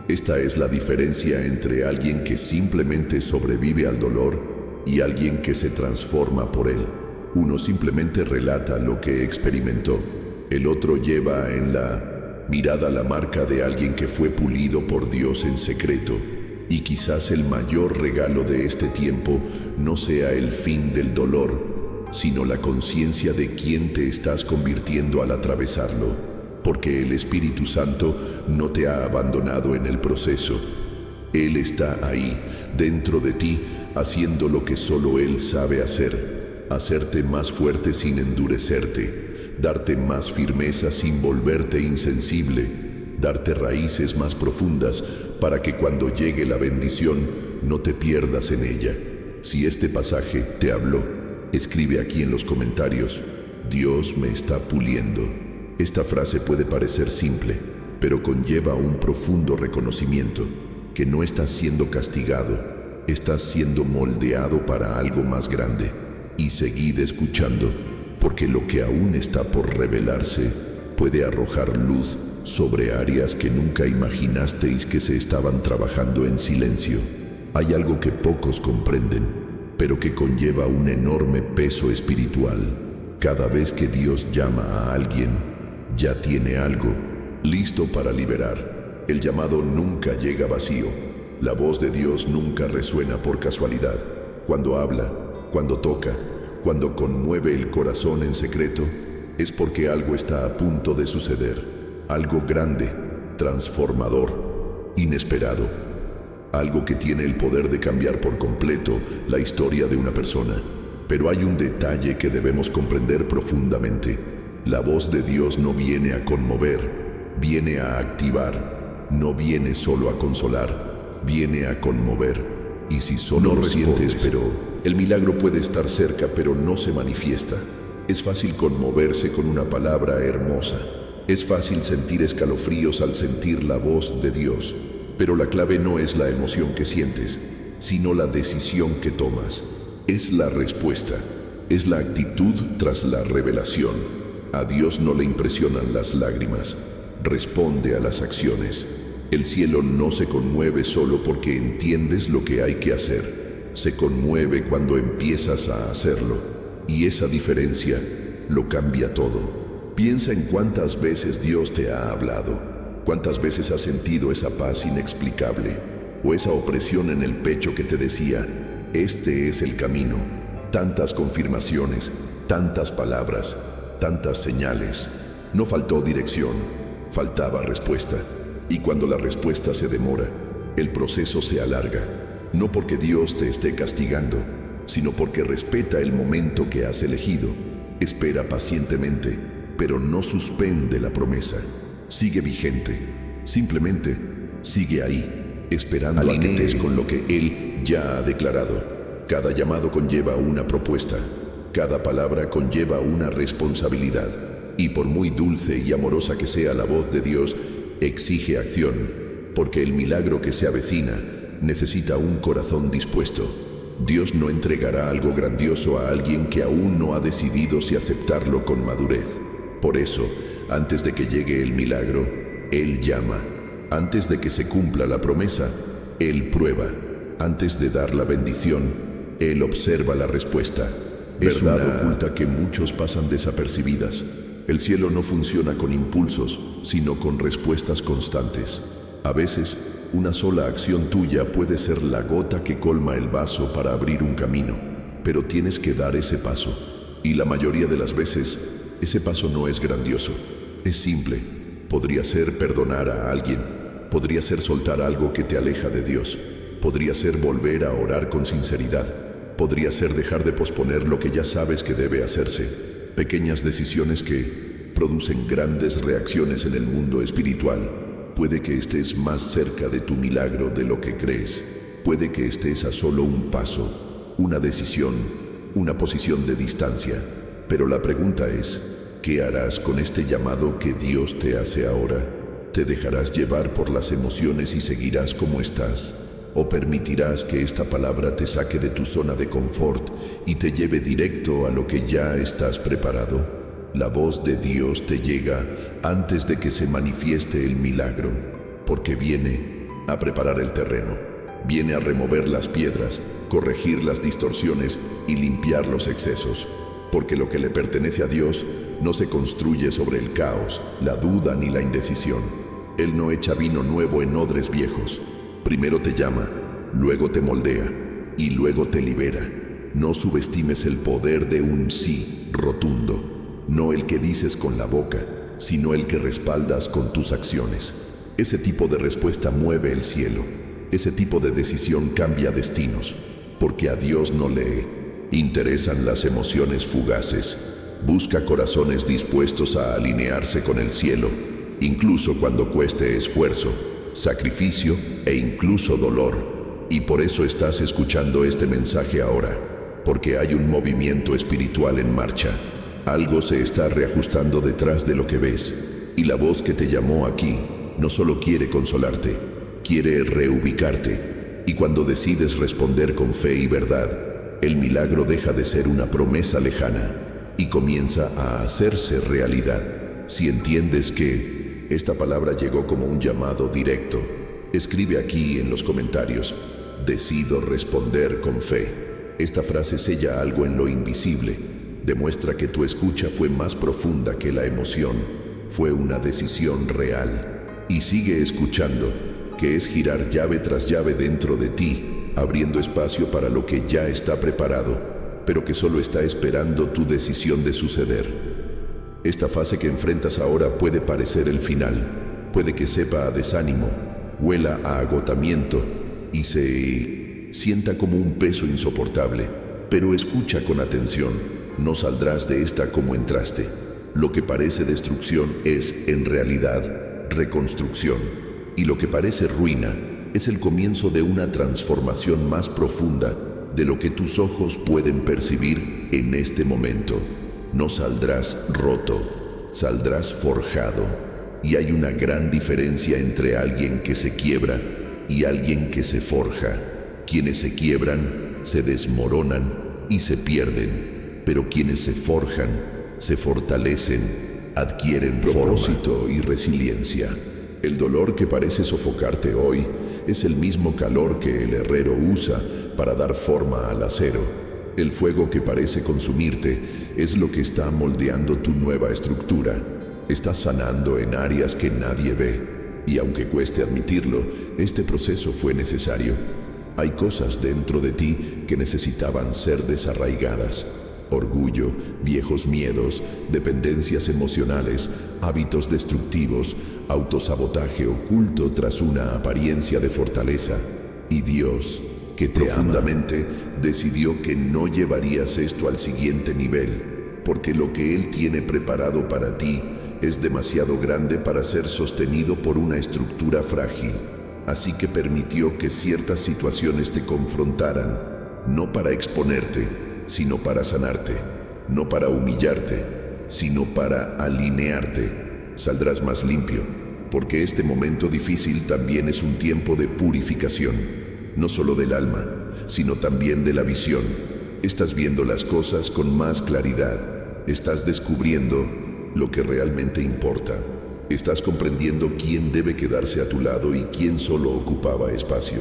Esta es la diferencia entre alguien que simplemente sobrevive al dolor y alguien que se transforma por él. Uno simplemente relata lo que experimentó. El otro lleva en la mirada la marca de alguien que fue pulido por Dios en secreto. Y quizás el mayor regalo de este tiempo no sea el fin del dolor, sino la conciencia de quién te estás convirtiendo al atravesarlo. Porque el Espíritu Santo no te ha abandonado en el proceso. Él está ahí, dentro de ti, haciendo lo que solo Él sabe hacer. Hacerte más fuerte sin endurecerte, darte más firmeza sin volverte insensible, darte raíces más profundas para que cuando llegue la bendición no te pierdas en ella. Si este pasaje te habló, escribe aquí en los comentarios: Dios me está puliendo. Esta frase puede parecer simple, pero conlleva un profundo reconocimiento, que no estás siendo castigado, estás siendo moldeado para algo más grande. Y seguid escuchando, porque lo que aún está por revelarse puede arrojar luz sobre áreas que nunca imaginasteis que se estaban trabajando en silencio. Hay algo que pocos comprenden, pero que conlleva un enorme peso espiritual. Cada vez que Dios llama a alguien, ya tiene algo listo para liberar. El llamado nunca llega vacío. La voz de Dios nunca resuena por casualidad. Cuando habla, cuando toca, cuando conmueve el corazón en secreto, es porque algo está a punto de suceder. Algo grande, transformador, inesperado. Algo que tiene el poder de cambiar por completo la historia de una persona. Pero hay un detalle que debemos comprender profundamente. La voz de Dios no viene a conmover, viene a activar. no viene solo a consolar, viene a conmover. Y si solo lo sientes, pero el milagro puede estar cerca, pero no se manifiesta. Es fácil conmoverse con una palabra hermosa. Es fácil sentir escalofríos al sentir la voz de Dios. Pero la clave no es la emoción que sientes, sino la decisión que tomas. Es la respuesta. Es la actitud tras la revelación. A Dios no le impresionan las lágrimas. Responde a las acciones. El cielo no se conmueve solo porque entiendes lo que hay que hacer. Se conmueve cuando empiezas a hacerlo. Y esa diferencia lo cambia todo. Piensa en cuántas veces Dios te ha hablado. Cuántas veces has sentido esa paz inexplicable o esa opresión en el pecho que te decía, este es el camino. Tantas confirmaciones, tantas palabras, tantas señales. No faltó dirección, faltaba respuesta. Y cuando la respuesta se demora, el proceso se alarga. No porque Dios te esté castigando, sino porque respeta el momento que has elegido. Espera pacientemente, pero no suspende la promesa. Sigue vigente. Simplemente sigue ahí, esperando a que estés con lo que Él ya ha declarado. Cada llamado conlleva una propuesta. Cada palabra conlleva una responsabilidad. Y por muy dulce y amorosa que sea la voz de Dios, exige acción, porque el milagro que se avecina necesita un corazón dispuesto. Dios no entregará algo grandioso a alguien que aún no ha decidido si aceptarlo con madurez. Por eso, antes de que llegue el milagro, Él llama. Antes de que se cumpla la promesa, Él prueba. Antes de dar la bendición, Él observa la respuesta. Es verdad oculta que muchos pasan desapercibidas. El cielo no funciona con impulsos, sino con respuestas constantes. A veces, una sola acción tuya puede ser la gota que colma el vaso para abrir un camino, pero tienes que dar ese paso. Y la mayoría de las veces, ese paso no es grandioso, es simple. Podría ser perdonar a alguien, podría ser soltar algo que te aleja de Dios, podría ser volver a orar con sinceridad, podría ser dejar de posponer lo que ya sabes que debe hacerse. Pequeñas decisiones que producen grandes reacciones en el mundo espiritual. Puede que estés más cerca de tu milagro de lo que crees. Puede que estés a solo un paso, una decisión, una posición de distancia. Pero la pregunta es, ¿qué harás con este llamado que Dios te hace ahora? ¿Te dejarás llevar por las emociones y seguirás como estás? ¿O permitirás que esta palabra te saque de tu zona de confort y te lleve directo a lo que ya estás preparado? La voz de Dios te llega antes de que se manifieste el milagro, porque viene a preparar el terreno, viene a remover las piedras, corregir las distorsiones y limpiar los excesos, porque lo que le pertenece a Dios no se construye sobre el caos, la duda ni la indecisión. Él no echa vino nuevo en odres viejos. Primero te llama, luego te moldea y luego te libera. No subestimes el poder de un sí rotundo, no el que dices con la boca, sino el que respaldas con tus acciones. Ese tipo de respuesta mueve el cielo. Ese tipo de decisión cambia destinos, porque a Dios no le interesan las emociones fugaces. Busca corazones dispuestos a alinearse con el cielo, incluso cuando cueste esfuerzo, sacrificio e incluso dolor. Y por eso estás escuchando este mensaje ahora, porque hay un movimiento espiritual en marcha. Algo se está reajustando detrás de lo que ves, y la voz que te llamó aquí no solo quiere consolarte, quiere reubicarte. Y cuando decides responder con fe y verdad, el milagro deja de ser una promesa lejana y comienza a hacerse realidad. Si entiendes que esta palabra llegó como un llamado directo, escribe aquí en los comentarios: decido responder con fe. Esta frase sella algo en lo invisible. Demuestra que tu escucha fue más profunda que la emoción. Fue una decisión real. Y sigue escuchando, que es girar llave tras llave dentro de ti, abriendo espacio para lo que ya está preparado, pero que solo está esperando tu decisión de suceder. Esta fase que enfrentas ahora puede parecer el final, puede que sepa a desánimo, huela a agotamiento y se sienta como un peso insoportable, pero escucha con atención, no saldrás de esta como entraste. Lo que parece destrucción es, en realidad, reconstrucción. Y lo que parece ruina es el comienzo de una transformación más profunda de lo que tus ojos pueden percibir en este momento. No saldrás roto, saldrás forjado. Y hay una gran diferencia entre alguien que se quiebra y alguien que se forja. Quienes se quiebran, se desmoronan y se pierden, pero quienes se forjan, se fortalecen, adquieren propósito y resiliencia. El dolor que parece sofocarte hoy es el mismo calor que el herrero usa para dar forma al acero. El fuego que parece consumirte es lo que está moldeando tu nueva estructura. Estás sanando en áreas que nadie ve. Y aunque cueste admitirlo, este proceso fue necesario. Hay cosas dentro de ti que necesitaban ser desarraigadas. Orgullo, viejos miedos, dependencias emocionales, hábitos destructivos, autosabotaje oculto tras una apariencia de fortaleza. Y Dios, que te profundamente decidió que no llevarías esto al siguiente nivel, porque lo que Él tiene preparado para ti es demasiado grande para ser sostenido por una estructura frágil. Así que permitió que ciertas situaciones te confrontaran, no para exponerte, sino para sanarte, no para humillarte, sino para alinearte. Saldrás más limpio, porque este momento difícil también es un tiempo de purificación, no solo del alma, sino también de la visión. Estás viendo las cosas con más claridad, estás descubriendo lo que realmente importa. Estás comprendiendo quién debe quedarse a tu lado y quién solo ocupaba espacio.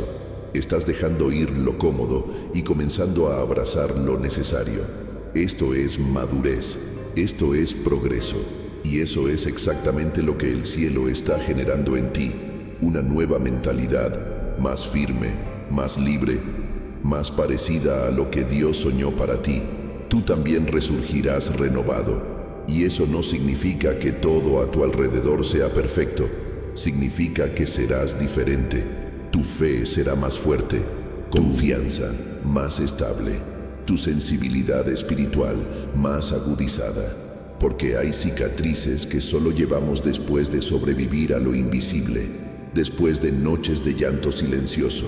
Estás dejando ir lo cómodo y comenzando a abrazar lo necesario. Esto es madurez, esto es progreso, y eso es exactamente lo que el cielo está generando en ti. Una nueva mentalidad, más firme, más libre, más parecida a lo que Dios soñó para ti. Tú también resurgirás renovado. Y eso no significa que todo a tu alrededor sea perfecto, significa que serás diferente. Tu fe será más fuerte, confianza más estable, tu sensibilidad espiritual más agudizada, porque hay cicatrices que solo llevamos después de sobrevivir a lo invisible, después de noches de llanto silencioso,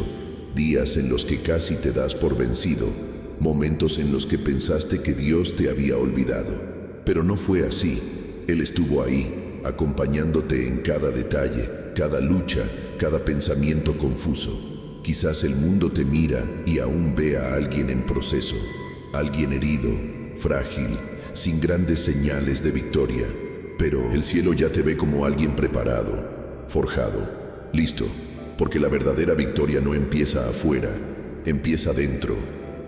días en los que casi te das por vencido, momentos en los que pensaste que Dios te había olvidado. Pero no fue así. Él estuvo ahí, acompañándote en cada detalle, cada lucha, cada pensamiento confuso. Quizás el mundo te mira y aún ve a alguien en proceso, alguien herido, frágil, sin grandes señales de victoria. Pero el cielo ya te ve como alguien preparado, forjado, listo, porque la verdadera victoria no empieza afuera, empieza dentro.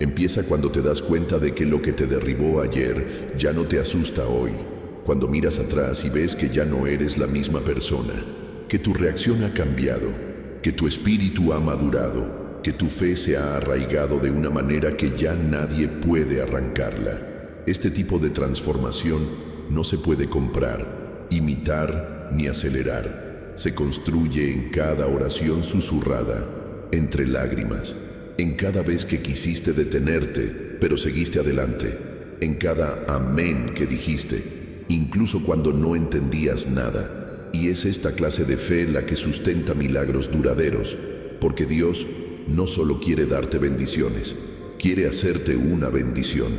Empieza cuando te das cuenta de que lo que te derribó ayer ya no te asusta hoy. Cuando miras atrás y ves que ya no eres la misma persona, que tu reacción ha cambiado, que tu espíritu ha madurado, que tu fe se ha arraigado de una manera que ya nadie puede arrancarla. Este tipo de transformación no se puede comprar, imitar ni acelerar. Se construye en cada oración susurrada, entre lágrimas. En cada vez que quisiste detenerte, pero seguiste adelante. En cada amén que dijiste, incluso cuando no entendías nada. Y es esta clase de fe la que sustenta milagros duraderos, porque Dios no solo quiere darte bendiciones, quiere hacerte una bendición.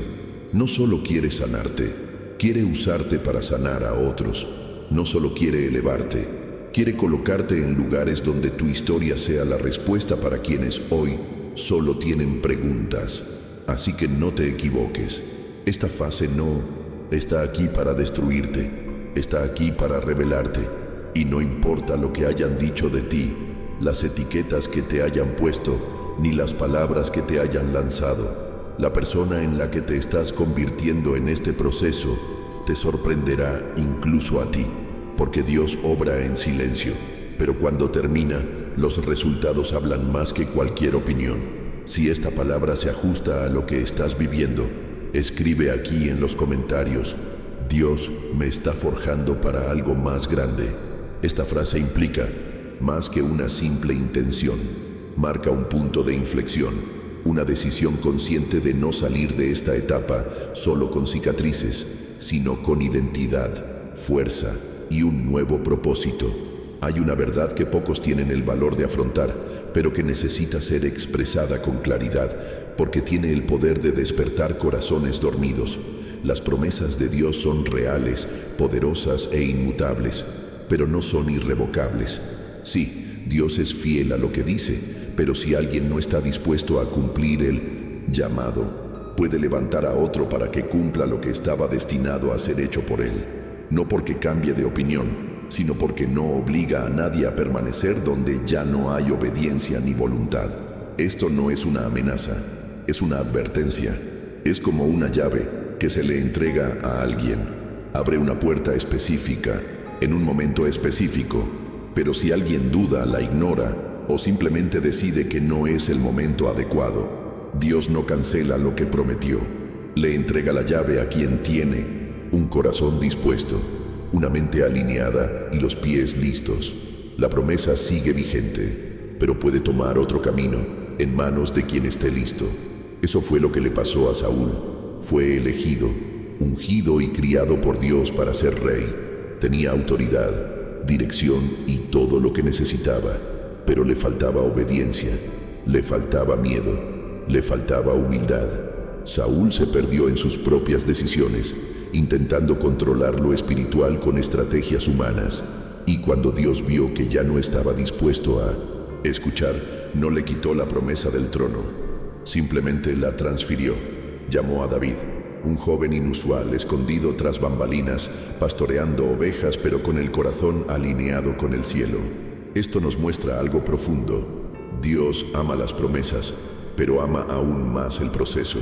No solo quiere sanarte, quiere usarte para sanar a otros. No solo quiere elevarte, quiere colocarte en lugares donde tu historia sea la respuesta para quienes hoy solo tienen preguntas. Así que no te equivoques. Esta fase no está aquí para destruirte, está aquí para revelarte. Y no importa lo que hayan dicho de ti, las etiquetas que te hayan puesto, ni las palabras que te hayan lanzado, la persona en la que te estás convirtiendo en este proceso te sorprenderá incluso a ti, porque Dios obra en silencio. Pero cuando termina, los resultados hablan más que cualquier opinión. Si esta palabra se ajusta a lo que estás viviendo, escribe aquí en los comentarios: Dios me está forjando para algo más grande. Esta frase implica más que una simple intención. Marca un punto de inflexión, una decisión consciente de no salir de esta etapa solo con cicatrices, sino con identidad, fuerza y un nuevo propósito. Hay una verdad que pocos tienen el valor de afrontar, pero que necesita ser expresada con claridad, porque tiene el poder de despertar corazones dormidos. Las promesas de Dios son reales, poderosas e inmutables, pero no son irrevocables. Sí, Dios es fiel a lo que dice, pero si alguien no está dispuesto a cumplir el llamado, puede levantar a otro para que cumpla lo que estaba destinado a ser hecho por él. No porque cambie de opinión, sino porque no obliga a nadie a permanecer donde ya no hay obediencia ni voluntad. Esto no es una amenaza, es una advertencia. Es como una llave que se le entrega a alguien. Abre una puerta específica, en un momento específico, pero si alguien duda, la ignora o simplemente decide que no es el momento adecuado, Dios no cancela lo que prometió. Le entrega la llave a quien tiene un corazón dispuesto, una mente alineada y los pies listos. La promesa sigue vigente, pero puede tomar otro camino en manos de quien esté listo. Eso fue lo que le pasó a Saúl. Fue elegido, ungido y criado por Dios para ser rey. Tenía autoridad, dirección y todo lo que necesitaba, pero le faltaba obediencia, le faltaba miedo, le faltaba humildad. Saúl se perdió en sus propias decisiones, intentando controlar lo espiritual con estrategias humanas, y cuando Dios vio que ya no estaba dispuesto a escuchar, no le quitó la promesa del trono, simplemente la transfirió. Llamó a David, un joven inusual, escondido tras bambalinas, pastoreando ovejas pero con el corazón alineado con el cielo. Esto nos muestra algo profundo. Dios ama las promesas, pero ama aún más el proceso,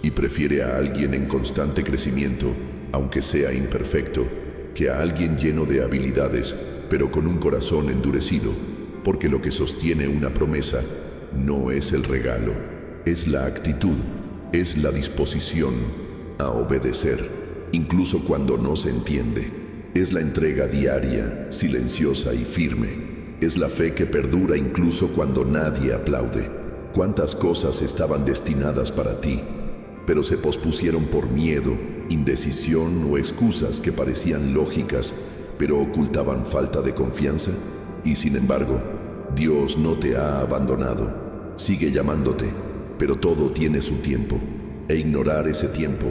y prefiere a alguien en constante crecimiento, aunque sea imperfecto, que a alguien lleno de habilidades, pero con un corazón endurecido, porque lo que sostiene una promesa no es el regalo, es la actitud, es la disposición a obedecer, incluso cuando no se entiende. Es la entrega diaria, silenciosa y firme. Es la fe que perdura incluso cuando nadie aplaude. ¿Cuántas cosas estaban destinadas para ti, pero se pospusieron por miedo, indecisión o excusas que parecían lógicas, pero ocultaban falta de confianza? Y sin embargo, Dios no te ha abandonado. Sigue llamándote, pero todo tiene su tiempo. E ignorar ese tiempo,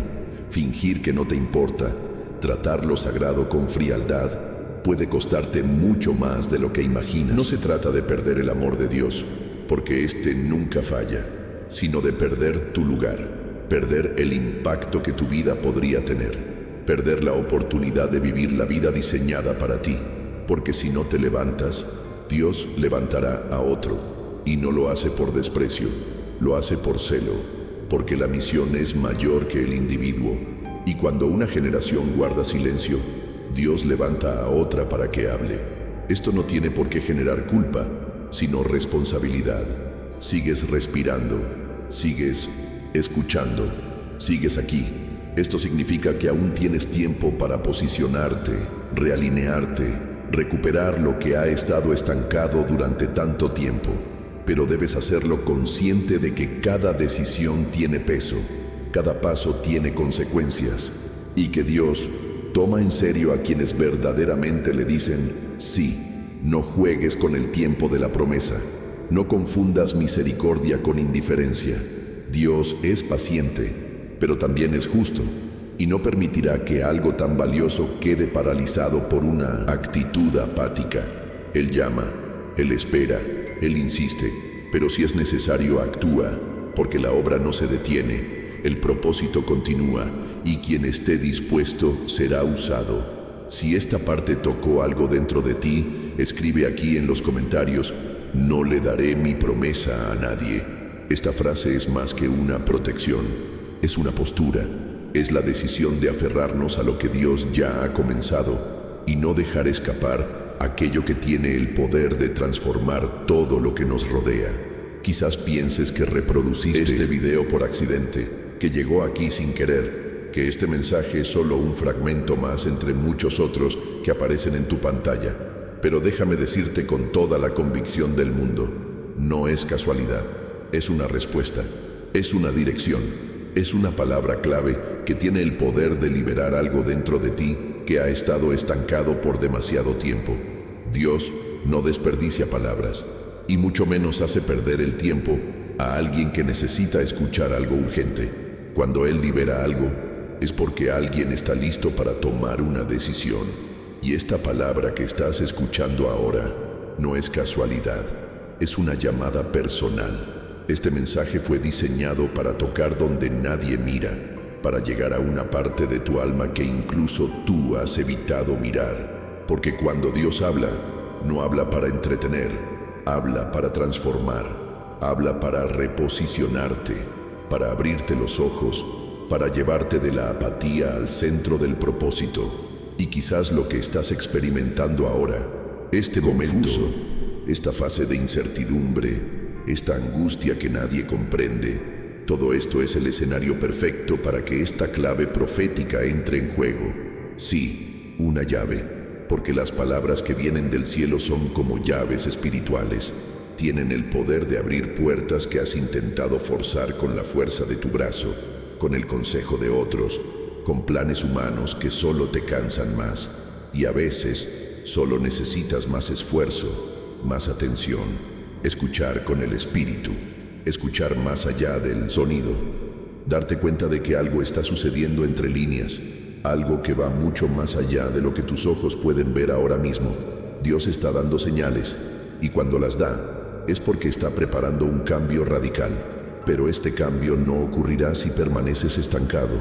fingir que no te importa, tratar lo sagrado con frialdad, puede costarte mucho más de lo que imaginas. No se trata de perder el amor de Dios, porque este nunca falla, sino de perder tu lugar, perder el impacto que tu vida podría tener, perder la oportunidad de vivir la vida diseñada para ti, porque si no te levantas, Dios levantará a otro, y no lo hace por desprecio, lo hace por celo, porque la misión es mayor que el individuo, y cuando una generación guarda silencio, Dios levanta a otra para que hable. Esto no tiene por qué generar culpa, sino responsabilidad. Sigues respirando, sigues escuchando, sigues aquí. Esto significa que aún tienes tiempo para posicionarte, realinearte, recuperar lo que ha estado estancado durante tanto tiempo. Pero debes hacerlo consciente de que cada decisión tiene peso, cada paso tiene consecuencias, y que Dios toma en serio a quienes verdaderamente le dicen sí. No juegues con el tiempo de la promesa. No confundas misericordia con indiferencia. Dios es paciente, pero también es justo, y no permitirá que algo tan valioso quede paralizado por una actitud apática. Él llama, Él espera, Él insiste, pero si es necesario actúa, porque la obra no se detiene, el propósito continúa, y quien esté dispuesto será usado. Si esta parte tocó algo dentro de ti, escribe aquí en los comentarios: no le daré mi promesa a nadie. Esta frase es más que una protección, es una postura, es la decisión de aferrarnos a lo que Dios ya ha comenzado y no dejar escapar aquello que tiene el poder de transformar todo lo que nos rodea. Quizás pienses que reproduciste este video por accidente, que llegó aquí sin querer, que este mensaje es solo un fragmento más entre muchos otros que aparecen en tu pantalla. Pero déjame decirte con toda la convicción del mundo, no es casualidad, es una respuesta, es una dirección, es una palabra clave que tiene el poder de liberar algo dentro de ti que ha estado estancado por demasiado tiempo. Dios no desperdicia palabras, y mucho menos hace perder el tiempo a alguien que necesita escuchar algo urgente. Cuando Él libera algo, es porque alguien está listo para tomar una decisión. Y esta palabra que estás escuchando ahora no es casualidad, es una llamada personal. Este mensaje fue diseñado para tocar donde nadie mira, para llegar a una parte de tu alma que incluso tú has evitado mirar. Porque cuando Dios habla, no habla para entretener, habla para transformar, habla para reposicionarte, para abrirte los ojos, para llevarte de la apatía al centro del propósito. Y quizás lo que estás experimentando ahora, este momento, esta fase de incertidumbre, esta angustia que nadie comprende, todo esto es el escenario perfecto para que esta clave profética entre en juego. Sí, una llave, porque las palabras que vienen del cielo son como llaves espirituales. Tienen el poder de abrir puertas que has intentado forzar con la fuerza de tu brazo, con el consejo de otros, con planes humanos que solo te cansan más. Y a veces solo necesitas más esfuerzo, más atención. Escuchar con el espíritu, escuchar más allá del sonido, darte cuenta de que algo está sucediendo entre líneas, algo que va mucho más allá de lo que tus ojos pueden ver ahora mismo. Dios está dando señales, y cuando las da, es porque está preparando un cambio radical. Pero este cambio no ocurrirá si permaneces estancado.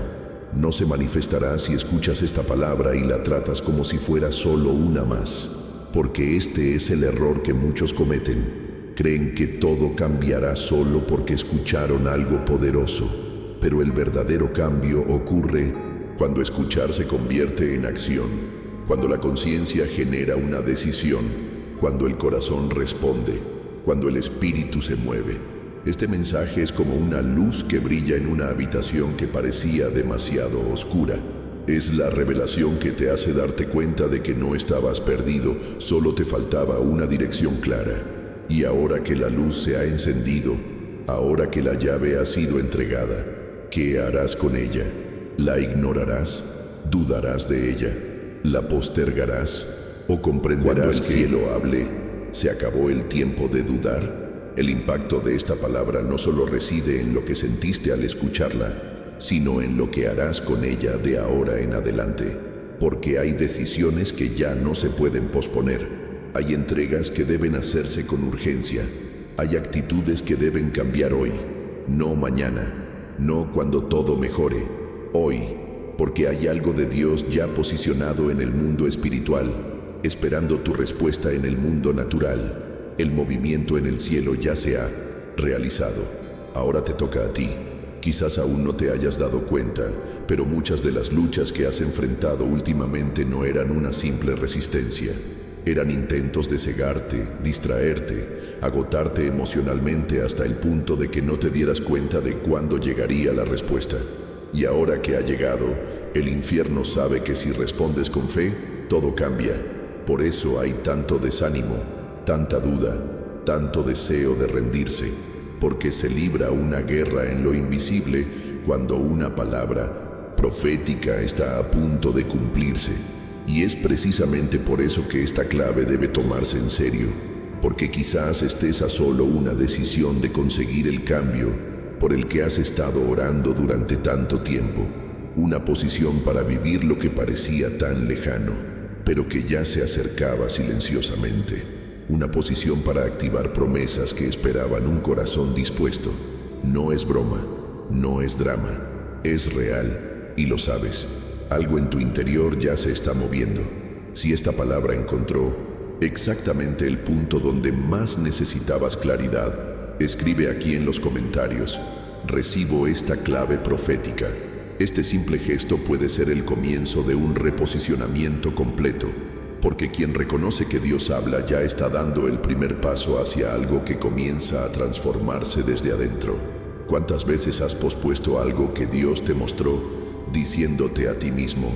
No se manifestará si escuchas esta palabra y la tratas como si fuera solo una más, porque este es el error que muchos cometen. Creen que todo cambiará solo porque escucharon algo poderoso, pero el verdadero cambio ocurre cuando escuchar se convierte en acción, cuando la conciencia genera una decisión, cuando el corazón responde, cuando el espíritu se mueve. Este mensaje es como una luz que brilla en una habitación que parecía demasiado oscura. Es la revelación que te hace darte cuenta de que no estabas perdido, solo te faltaba una dirección clara. Y ahora que la luz se ha encendido, ahora que la llave ha sido entregada, ¿qué harás con ella? ¿La ignorarás? ¿Dudarás de ella? ¿La postergarás? ¿O comprenderás que el cielo hable? ¿Se acabó el tiempo de dudar? El impacto de esta palabra no solo reside en lo que sentiste al escucharla, sino en lo que harás con ella de ahora en adelante, porque hay decisiones que ya no se pueden posponer. Hay entregas que deben hacerse con urgencia. Hay actitudes que deben cambiar hoy, no mañana, no cuando todo mejore, hoy, porque hay algo de Dios ya posicionado en el mundo espiritual, esperando tu respuesta en el mundo natural. El movimiento en el cielo ya se ha realizado. Ahora te toca a ti. Quizás aún no te hayas dado cuenta, pero muchas de las luchas que has enfrentado últimamente no eran una simple resistencia. Eran intentos de cegarte, distraerte, agotarte emocionalmente hasta el punto de que no te dieras cuenta de cuándo llegaría la respuesta. Y ahora que ha llegado, el infierno sabe que si respondes con fe, todo cambia. Por eso hay tanto desánimo, tanta duda, tanto deseo de rendirse, porque se libra una guerra en lo invisible cuando una palabra profética está a punto de cumplirse. Y es precisamente por eso que esta clave debe tomarse en serio, porque quizás estés a solo una decisión de conseguir el cambio por el que has estado orando durante tanto tiempo, una posición para vivir lo que parecía tan lejano, pero que ya se acercaba silenciosamente, una posición para activar promesas que esperaban un corazón dispuesto. No es broma, no es drama, es real, y lo sabes. Algo en tu interior ya se está moviendo. Si esta palabra encontró exactamente el punto donde más necesitabas claridad, escribe aquí en los comentarios: recibo esta clave profética. Este simple gesto puede ser el comienzo de un reposicionamiento completo, porque quien reconoce que Dios habla ya está dando el primer paso hacia algo que comienza a transformarse desde adentro. ¿Cuántas veces has pospuesto algo que Dios te mostró, diciéndote a ti mismo,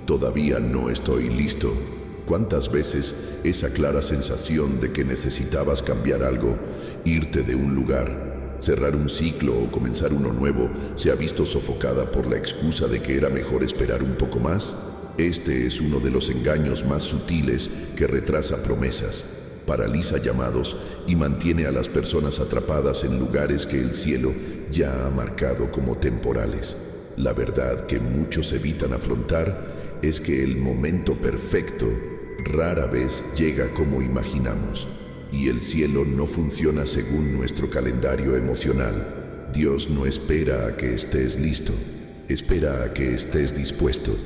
todavía no estoy listo? ¿Cuántas veces esa clara sensación de que necesitabas cambiar algo, irte de un lugar, cerrar un ciclo o comenzar uno nuevo, se ha visto sofocada por la excusa de que era mejor esperar un poco más? Este es uno de los engaños más sutiles que retrasa promesas. paraliza llamados y mantiene a las personas atrapadas en lugares que el cielo ya ha marcado como temporales. La verdad que muchos evitan afrontar es que el momento perfecto rara vez llega como imaginamos, y el cielo no funciona según nuestro calendario emocional. Dios no espera a que estés listo, espera a que estés dispuesto.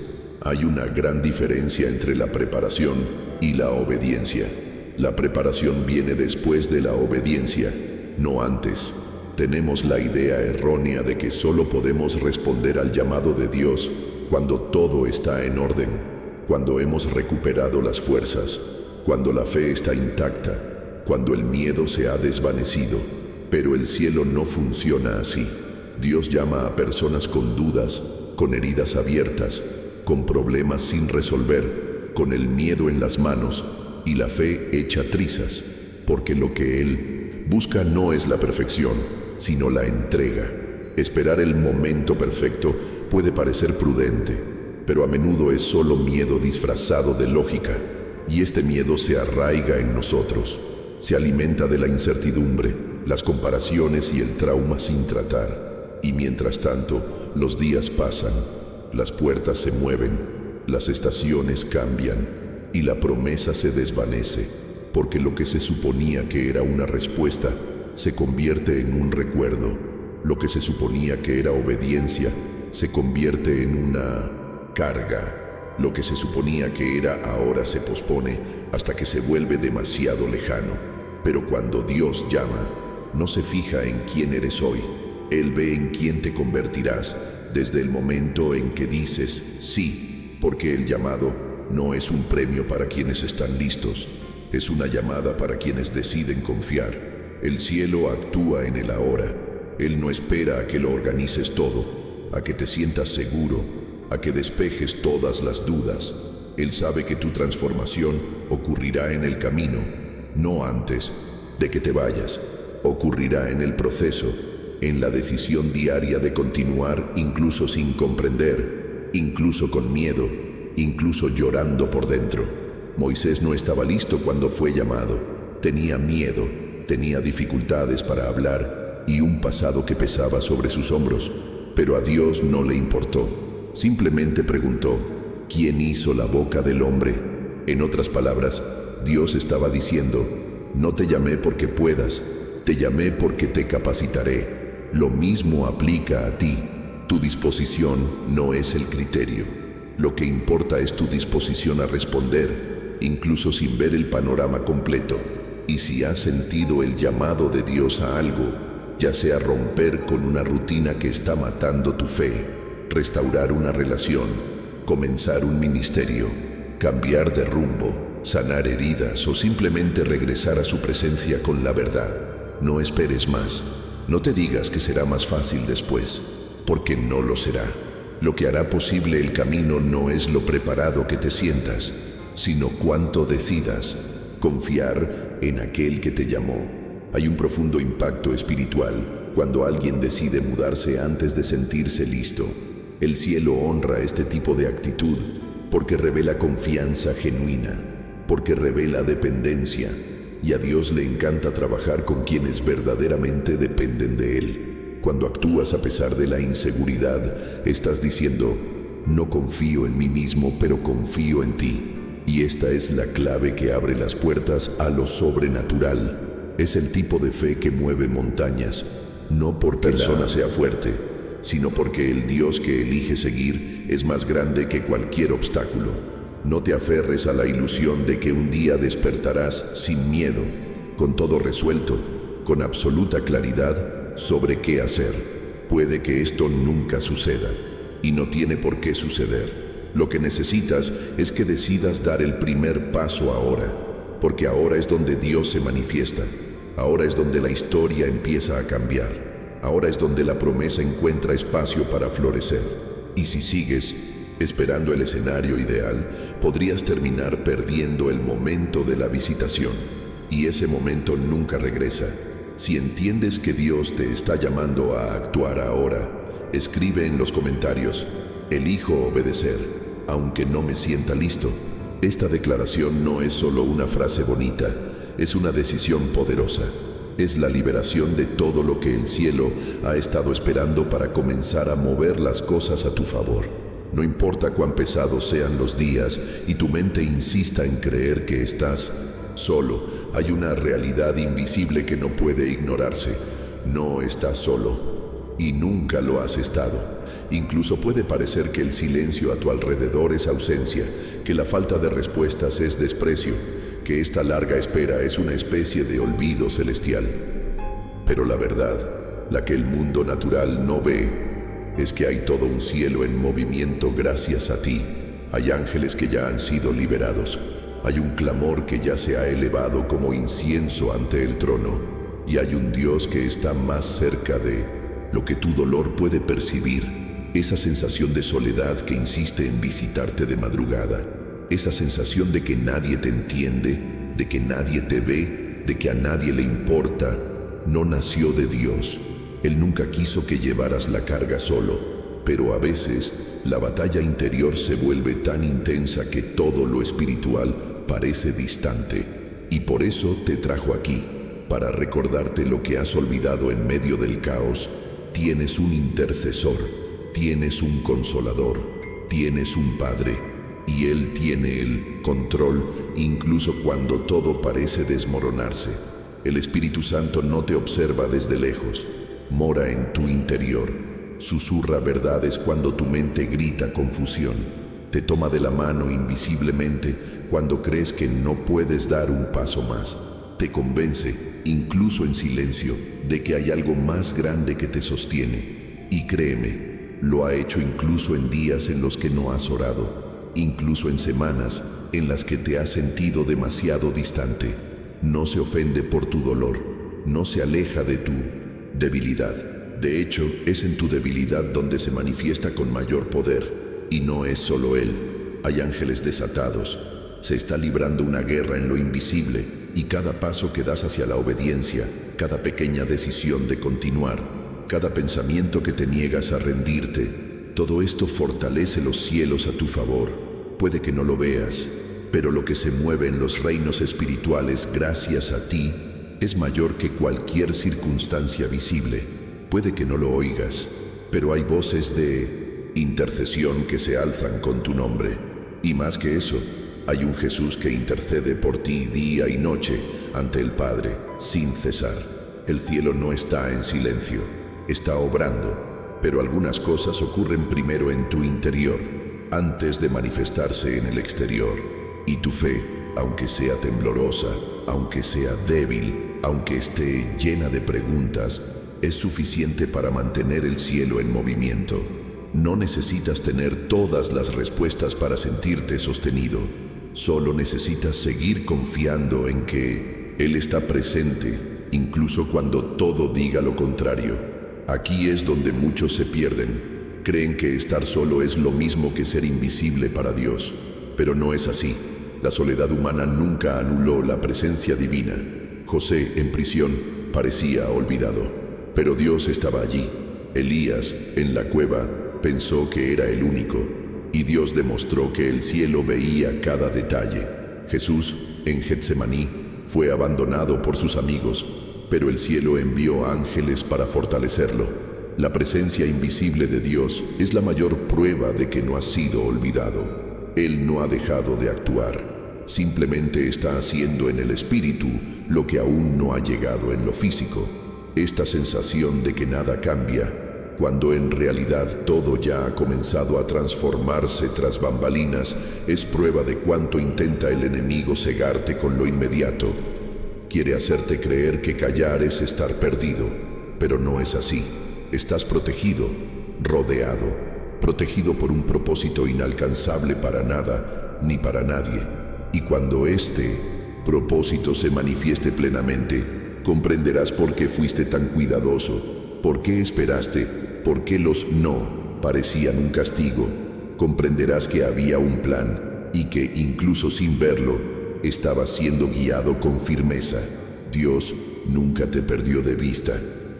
Hay una gran diferencia entre la preparación y la obediencia. La preparación viene después de la obediencia, no antes. Tenemos la idea errónea de que solo podemos responder al llamado de Dios cuando todo está en orden, cuando hemos recuperado las fuerzas, cuando la fe está intacta, cuando el miedo se ha desvanecido. Pero el cielo no funciona así. Dios llama a personas con dudas, con heridas abiertas, con problemas sin resolver, con el miedo en las manos y la fe hecha trizas, porque lo que Él busca no es la perfección, sino la entrega. Esperar el momento perfecto puede parecer prudente, pero a menudo es solo miedo disfrazado de lógica, y este miedo se arraiga en nosotros, se alimenta de la incertidumbre, las comparaciones y el trauma sin tratar. Y mientras tanto, los días pasan, las puertas se mueven, las estaciones cambian y la promesa se desvanece, porque lo que se suponía que era una respuesta se convierte en un recuerdo. Lo que se suponía que era obediencia se convierte en una carga. Lo que se suponía que era ahora se pospone hasta que se vuelve demasiado lejano. Pero cuando Dios llama, no se fija en quién eres hoy. Él ve en quién te convertirás desde el momento en que dices sí, porque el llamado no es un premio para quienes están listos, es una llamada para quienes deciden confiar. El cielo actúa en el ahora. Él no espera a que lo organices todo, a que te sientas seguro, a que despejes todas las dudas. Él sabe que tu transformación ocurrirá en el camino, no antes de que te vayas. Ocurrirá en el proceso, en la decisión diaria de continuar incluso sin comprender, incluso con miedo, incluso llorando por dentro. Moisés no estaba listo cuando fue llamado. Tenía miedo, tenía dificultades para hablar y un pasado que pesaba sobre sus hombros. Pero a Dios no le importó. Simplemente preguntó, ¿quién hizo la boca del hombre? En otras palabras, Dios estaba diciendo, no te llamé porque puedas, te llamé porque te capacitaré. Lo mismo aplica a ti. Tu disposición no es el criterio. Lo que importa es tu disposición a responder, incluso sin ver el panorama completo. Y si has sentido el llamado de Dios a algo, ya sea romper con una rutina que está matando tu fe, restaurar una relación, comenzar un ministerio, cambiar de rumbo, sanar heridas o simplemente regresar a su presencia con la verdad, no esperes más. No te digas que será más fácil después, porque no lo será. Lo que hará posible el camino no es lo preparado que te sientas, sino cuánto decidas confiar en aquel que te llamó. Hay un profundo impacto espiritual cuando alguien decide mudarse antes de sentirse listo. El cielo honra este tipo de actitud porque revela confianza genuina, porque revela dependencia, y a Dios le encanta trabajar con quienes verdaderamente dependen de Él. Cuando actúas a pesar de la inseguridad, estás diciendo, no confío en mí mismo, pero confío en ti. Y esta es la clave que abre las puertas a lo sobrenatural. Es el tipo de fe que mueve montañas, no porque la persona sea fuerte, sino porque el Dios que elige seguir es más grande que cualquier obstáculo. No te aferres a la ilusión de que un día despertarás sin miedo, con todo resuelto, con absoluta claridad sobre qué hacer. Puede que esto nunca suceda, y no tiene por qué suceder. Lo que necesitas es que decidas dar el primer paso ahora, porque ahora es donde Dios se manifiesta, ahora es donde la historia empieza a cambiar, ahora es donde la promesa encuentra espacio para florecer. Y si sigues esperando el escenario ideal, podrías terminar perdiendo el momento de la visitación, y ese momento nunca regresa. Si entiendes que Dios te está llamando a actuar ahora, escribe en los comentarios, elijo obedecer, aunque no me sienta listo. Esta declaración no es solo una frase bonita, Es una decisión poderosa. Es la liberación de todo lo que el cielo ha estado esperando para comenzar a mover las cosas a tu favor. No importa cuán pesados sean los días y tu mente insista en creer que estás solo, hay una realidad invisible que no puede ignorarse. No estás solo y nunca lo has estado. Incluso puede parecer que el silencio a tu alrededor es ausencia, que la falta de respuestas es desprecio, que esta larga espera es una especie de olvido celestial. Pero la verdad, la que el mundo natural no ve, es que hay todo un cielo en movimiento gracias a ti. Hay ángeles que ya han sido liberados. Hay un clamor que ya se ha elevado como incienso ante el trono. Y hay un Dios que está más cerca de lo que tu dolor puede percibir. Esa sensación de soledad que insiste en visitarte de madrugada. Esa sensación de que nadie te entiende, de que nadie te ve, de que a nadie le importa, no nació de Dios. Él nunca quiso que llevaras la carga solo, pero a veces la batalla interior se vuelve tan intensa que todo lo espiritual parece distante. Y por eso te trajo aquí, para recordarte lo que has olvidado en medio del caos. Tienes un intercesor, tienes un consolador, tienes un Padre, y Él tiene el control incluso cuando todo parece desmoronarse. El Espíritu Santo no te observa desde lejos, mora en tu interior, susurra verdades cuando tu mente grita confusión, te toma de la mano invisiblemente cuando crees que no puedes dar un paso más, te convence, incluso en silencio, de que hay algo más grande que te sostiene. Y créeme, lo ha hecho incluso en días en los que no has orado, incluso en semanas en las que te has sentido demasiado distante. No se ofende por tu dolor, no se aleja de tu debilidad. De hecho, es en tu debilidad donde se manifiesta con mayor poder. Y no es solo Él. Hay ángeles desatados. Se está librando una guerra en lo invisible, y cada paso que das hacia la obediencia, cada pequeña decisión de continuar, cada pensamiento que te niegas a rendirte, todo esto fortalece los cielos a tu favor. Puede que no lo veas, pero lo que se mueve en los reinos espirituales gracias a ti es mayor que cualquier circunstancia visible. Puede que no lo oigas, pero hay voces de intercesión que se alzan con tu nombre. Y más que eso, hay un Jesús que intercede por ti día y noche ante el Padre, sin cesar. El cielo no está en silencio, está obrando, pero algunas cosas ocurren primero en tu interior, antes de manifestarse en el exterior. Y tu fe, aunque sea temblorosa, aunque sea débil, aunque esté llena de preguntas, es suficiente para mantener el cielo en movimiento. No necesitas tener todas las respuestas para sentirte sostenido. Solo necesitas seguir confiando en que Él está presente, incluso cuando todo diga lo contrario. Aquí es donde muchos se pierden. Creen que estar solo es lo mismo que ser invisible para Dios, pero no es así. La soledad humana nunca anuló la presencia divina. José, en prisión, parecía olvidado, pero Dios estaba allí. Elías, en la cueva, pensó que era el único, y Dios demostró que el cielo veía cada detalle. Jesús, en Getsemaní, fue abandonado por sus amigos, pero el cielo envió ángeles para fortalecerlo. La presencia invisible de Dios es la mayor prueba de que no ha sido olvidado. Él no ha dejado de actuar, simplemente está haciendo en el espíritu lo que aún no ha llegado en lo físico. Esta sensación de que nada cambia, cuando en realidad todo ya ha comenzado a transformarse tras bambalinas, es prueba de cuánto intenta el enemigo cegarte con lo inmediato. Quiere hacerte creer que callar es estar perdido, pero no es así. Estás protegido, rodeado, protegido por un propósito inalcanzable para nada ni para nadie. Y cuando este propósito se manifieste plenamente, comprenderás por qué fuiste tan cuidadoso, por qué esperaste, por qué los no parecían un castigo. Comprenderás que había un plan y que, incluso sin verlo, estabas siendo guiado con firmeza. Dios nunca te perdió de vista,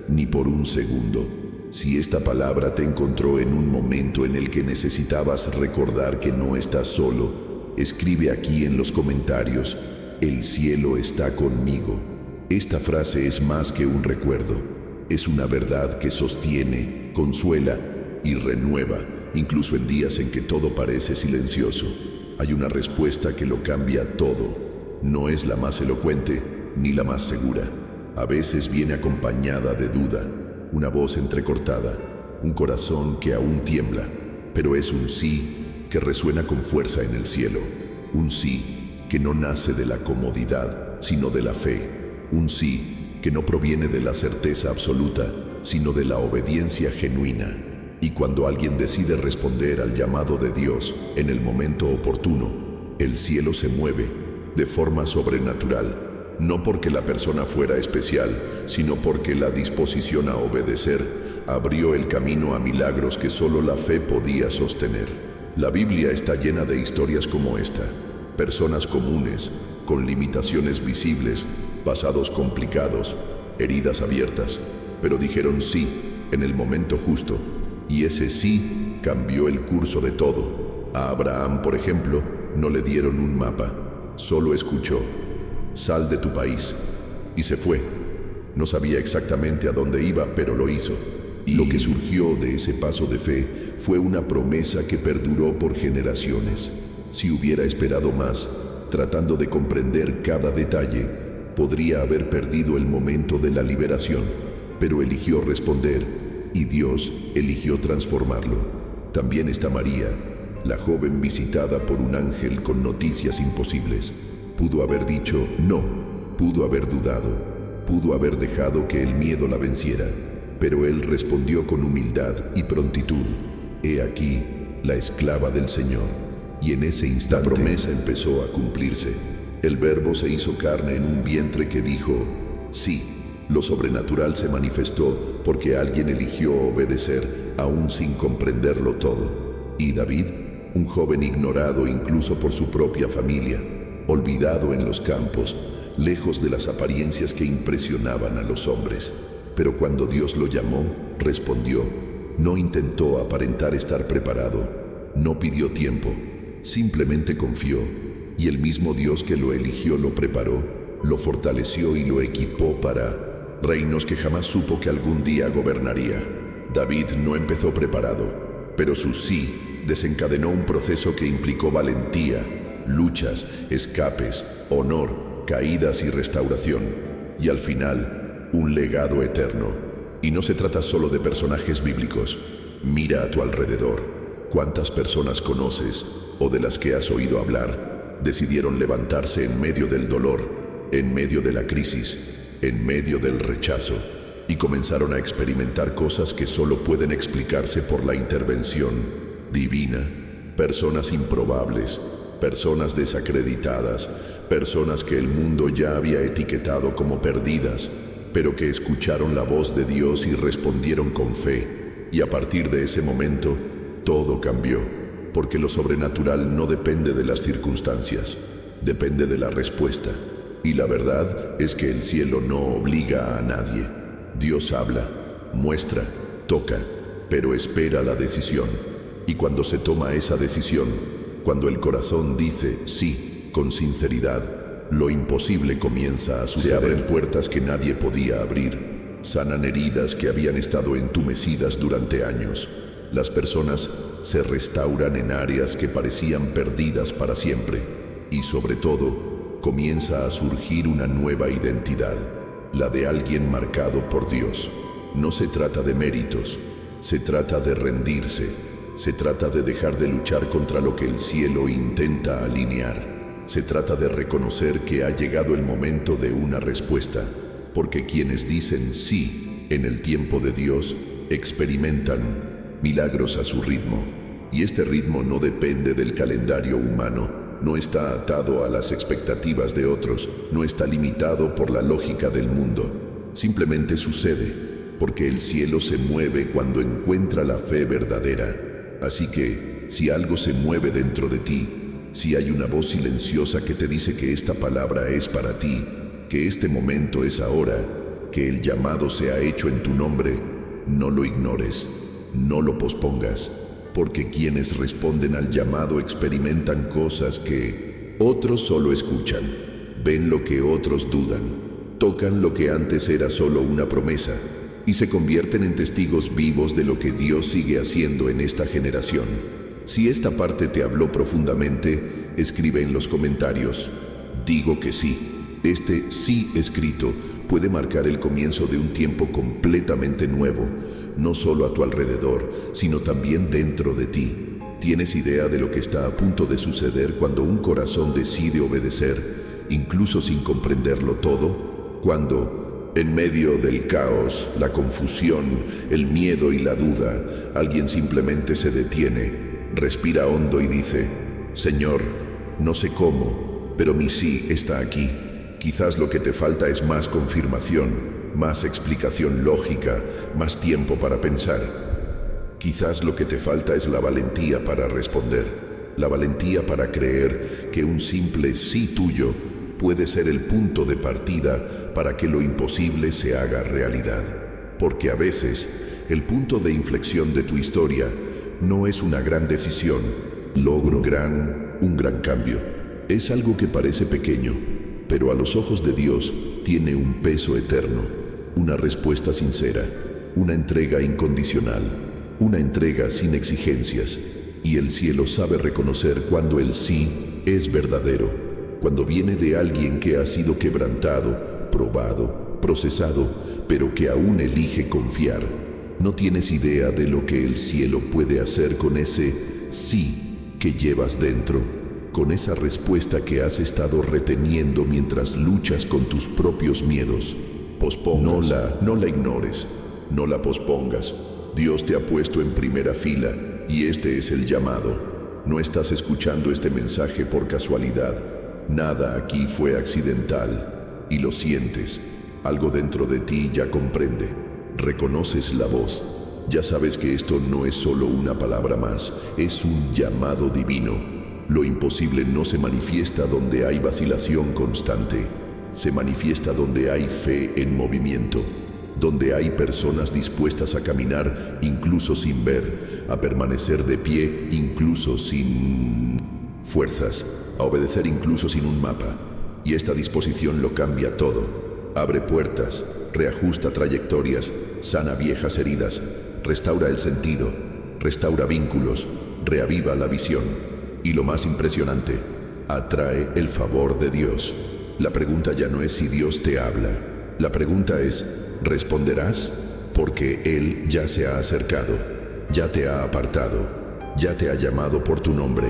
ni por un segundo. Si esta palabra te encontró en un momento en el que necesitabas recordar que no estás solo, escribe aquí en los comentarios: el cielo está conmigo. Esta frase es más que un recuerdo, es una verdad que sostiene, consuela y renueva, incluso en días en que todo parece silencioso. Hay una respuesta que lo cambia todo. No es la más elocuente ni la más segura. A veces viene acompañada de duda, una voz entrecortada, un corazón que aún tiembla, pero es un sí que resuena con fuerza en el cielo. Un sí que no nace de la comodidad, sino de la fe. Un sí que no proviene de la certeza absoluta, sino de la obediencia genuina. Y cuando alguien decide responder al llamado de Dios en el momento oportuno, el cielo se mueve de forma sobrenatural, no porque la persona fuera especial, sino porque la disposición a obedecer abrió el camino a milagros que solo la fe podía sostener. La Biblia está llena de historias como esta, personas comunes, con limitaciones visibles, pasados complicados, heridas abiertas, pero dijeron sí en el momento justo. Y ese sí cambió el curso de todo. A Abraham, por ejemplo, no le dieron un mapa, solo escuchó: sal de tu país. Y se fue. No sabía exactamente a dónde iba, pero lo hizo. Y lo que surgió de ese paso de fe fue una promesa que perduró por generaciones. Si hubiera esperado más, tratando de comprender cada detalle, podría haber perdido el momento de la liberación, pero eligió responder. Y Dios eligió transformarlo. También está María, la joven visitada por un ángel con noticias imposibles. Pudo haber dicho no, pudo haber dudado, pudo haber dejado que el miedo la venciera, pero él respondió con humildad y prontitud: he aquí, la esclava del Señor. Y en ese instante la promesa empezó a cumplirse. El Verbo se hizo carne en un vientre que dijo sí. Lo sobrenatural se manifestó porque alguien eligió obedecer, aún sin comprenderlo todo. Y David, un joven ignorado incluso por su propia familia, olvidado en los campos, lejos de las apariencias que impresionaban a los hombres. Pero cuando Dios lo llamó, respondió. No intentó aparentar estar preparado, no pidió tiempo, simplemente confió. Y el mismo Dios que lo eligió lo preparó, lo fortaleció y lo equipó para reinos que jamás supo que algún día gobernaría. David no empezó preparado, pero su sí desencadenó un proceso que implicó valentía, luchas, escapes, honor, caídas y restauración. Y al final, un legado eterno. Y no se trata solo de personajes bíblicos. Mira a tu alrededor. ¿Cuántas personas conoces o de las que has oído hablar decidieron levantarse en medio del dolor, en medio de la crisis, en medio del rechazo, y comenzaron a experimentar cosas que solo pueden explicarse por la intervención divina? Personas improbables, personas desacreditadas, personas que el mundo ya había etiquetado como perdidas, pero que escucharon la voz de Dios y respondieron con fe. Y a partir de ese momento, todo cambió, porque lo sobrenatural no depende de las circunstancias, depende de la respuesta. Y la verdad es que el cielo no obliga a nadie. Dios habla, muestra, toca, pero espera la decisión. Y cuando se toma esa decisión, cuando el corazón dice sí, con sinceridad, lo imposible comienza a suceder. Se abren puertas que nadie podía abrir, sanan heridas que habían estado entumecidas durante años. Las personas se restauran en áreas que parecían perdidas para siempre. Y sobre todo, comienza a surgir una nueva identidad, la de alguien marcado por Dios. No se trata de méritos, se trata de rendirse, se trata de dejar de luchar contra lo que el cielo intenta alinear. Se trata de reconocer que ha llegado el momento de una respuesta, porque quienes dicen sí en el tiempo de Dios experimentan milagros a su ritmo. Y este ritmo no depende del calendario humano, no está atado a las expectativas de otros, no está limitado por la lógica del mundo. Simplemente sucede, porque el cielo se mueve cuando encuentra la fe verdadera. Así que, si algo se mueve dentro de ti, si hay una voz silenciosa que te dice que esta palabra es para ti, que este momento es ahora, que el llamado se ha hecho en tu nombre, no lo ignores, no lo pospongas. Porque quienes responden al llamado experimentan cosas que otros solo escuchan. ven lo que otros dudan, tocan lo que antes era solo una promesa y se convierten en testigos vivos de lo que Dios sigue haciendo en esta generación. Si esta parte te habló profundamente, escribe en los comentarios: digo que sí. Este sí escrito puede marcar el comienzo de un tiempo completamente nuevo, no solo a tu alrededor, sino también dentro de ti. ¿Tienes idea de lo que está a punto de suceder cuando un corazón decide obedecer, incluso sin comprenderlo todo? Cuando, en medio del caos, la confusión, el miedo y la duda, alguien simplemente se detiene, respira hondo y dice: Señor, no sé cómo, pero mi sí está aquí. Quizás lo que te falta es más confirmación, más explicación lógica, más tiempo para pensar. Quizás lo que te falta es la valentía para responder, la valentía para creer que un simple sí tuyo puede ser el punto de partida para que lo imposible se haga realidad. Porque a veces, el punto de inflexión de tu historia no es una gran decisión, logro un gran cambio. Es algo que parece pequeño, pero a los ojos de Dios tiene un peso eterno, una respuesta sincera, una entrega incondicional, una entrega sin exigencias. Y el cielo sabe reconocer cuando el sí es verdadero, cuando viene de alguien que ha sido quebrantado, probado, procesado, pero que aún elige confiar. No tienes idea de lo que el cielo puede hacer con ese sí que llevas dentro, con esa respuesta que has estado reteniendo mientras luchas con tus propios miedos. No la ignores, no la pospongas. Dios te ha puesto en primera fila y este es el llamado. No estás escuchando este mensaje por casualidad. Nada aquí fue accidental y lo sientes. Algo dentro de ti ya comprende. Reconoces la voz. Ya sabes que esto no es solo una palabra más, es un llamado divino. Lo imposible no se manifiesta donde hay vacilación constante. Se manifiesta donde hay fe en movimiento, donde hay personas dispuestas a caminar incluso sin ver, a permanecer de pie incluso sin fuerzas, a obedecer incluso sin un mapa. Y esta disposición lo cambia todo. Abre puertas, reajusta trayectorias, sana viejas heridas, restaura el sentido, restaura vínculos, reaviva la visión. Y lo más impresionante, atrae el favor de Dios. La pregunta ya no es si Dios te habla. La pregunta es, ¿responderás? Porque Él ya se ha acercado, ya te ha apartado, ya te ha llamado por tu nombre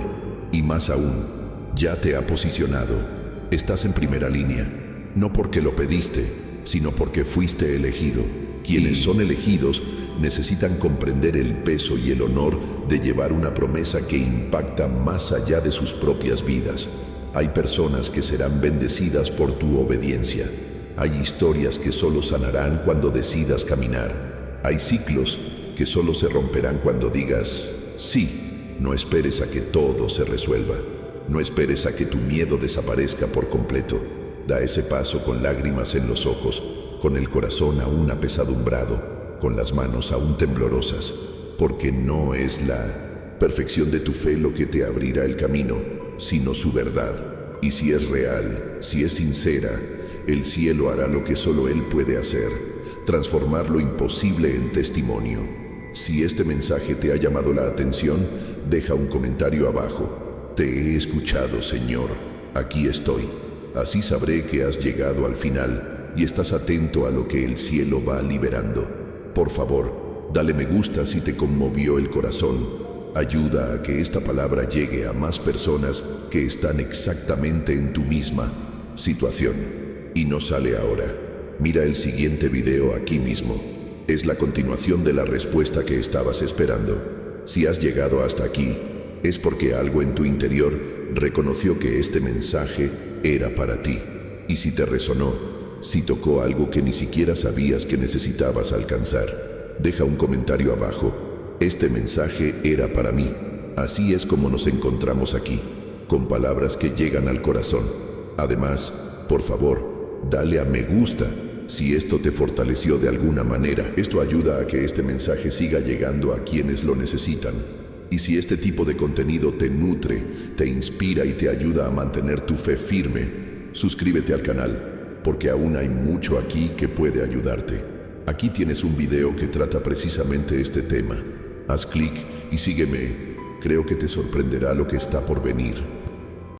y más aún, ya te ha posicionado. Estás en primera línea, no porque lo pediste, sino porque fuiste elegido. Quienes son elegidos necesitan comprender el peso y el honor de llevar una promesa que impacta más allá de sus propias vidas. Hay personas que serán bendecidas por tu obediencia. Hay historias que solo sanarán cuando decidas caminar. Hay ciclos que solo se romperán cuando digas sí. No esperes a que todo se resuelva. No esperes a que tu miedo desaparezca por completo. Da ese paso con lágrimas en los ojos, con el corazón aún apesadumbrado, con las manos aún temblorosas, porque no es la perfección de tu fe lo que te abrirá el camino, sino su verdad. Y si es real, si es sincera, el cielo hará lo que solo Él puede hacer, transformar lo imposible en testimonio. Si este mensaje te ha llamado la atención, deja un comentario abajo. Te he escuchado, Señor. Aquí estoy. Así sabré que has llegado al final y estás atento a lo que el cielo va liberando. Por favor, dale me gusta si te conmovió el corazón. Ayuda a que esta palabra llegue a más personas que están exactamente en tu misma situación. Y no sale ahora. Mira el siguiente video aquí mismo. Es la continuación de la respuesta que estabas esperando. Si has llegado hasta aquí, es porque algo en tu interior reconoció que este mensaje era para ti. Y si te resonó, si tocó algo que ni siquiera sabías que necesitabas alcanzar, deja un comentario abajo. Este mensaje era para mí. Así es como nos encontramos aquí, con palabras que llegan al corazón. Además, por favor, dale a me gusta si esto te fortaleció de alguna manera. Esto ayuda a que este mensaje siga llegando a quienes lo necesitan. Y si este tipo de contenido te nutre, te inspira y te ayuda a mantener tu fe firme, suscríbete al canal, porque aún hay mucho aquí que puede ayudarte. Aquí tienes un video que trata precisamente este tema. Haz clic y sígueme. Creo que te sorprenderá lo que está por venir.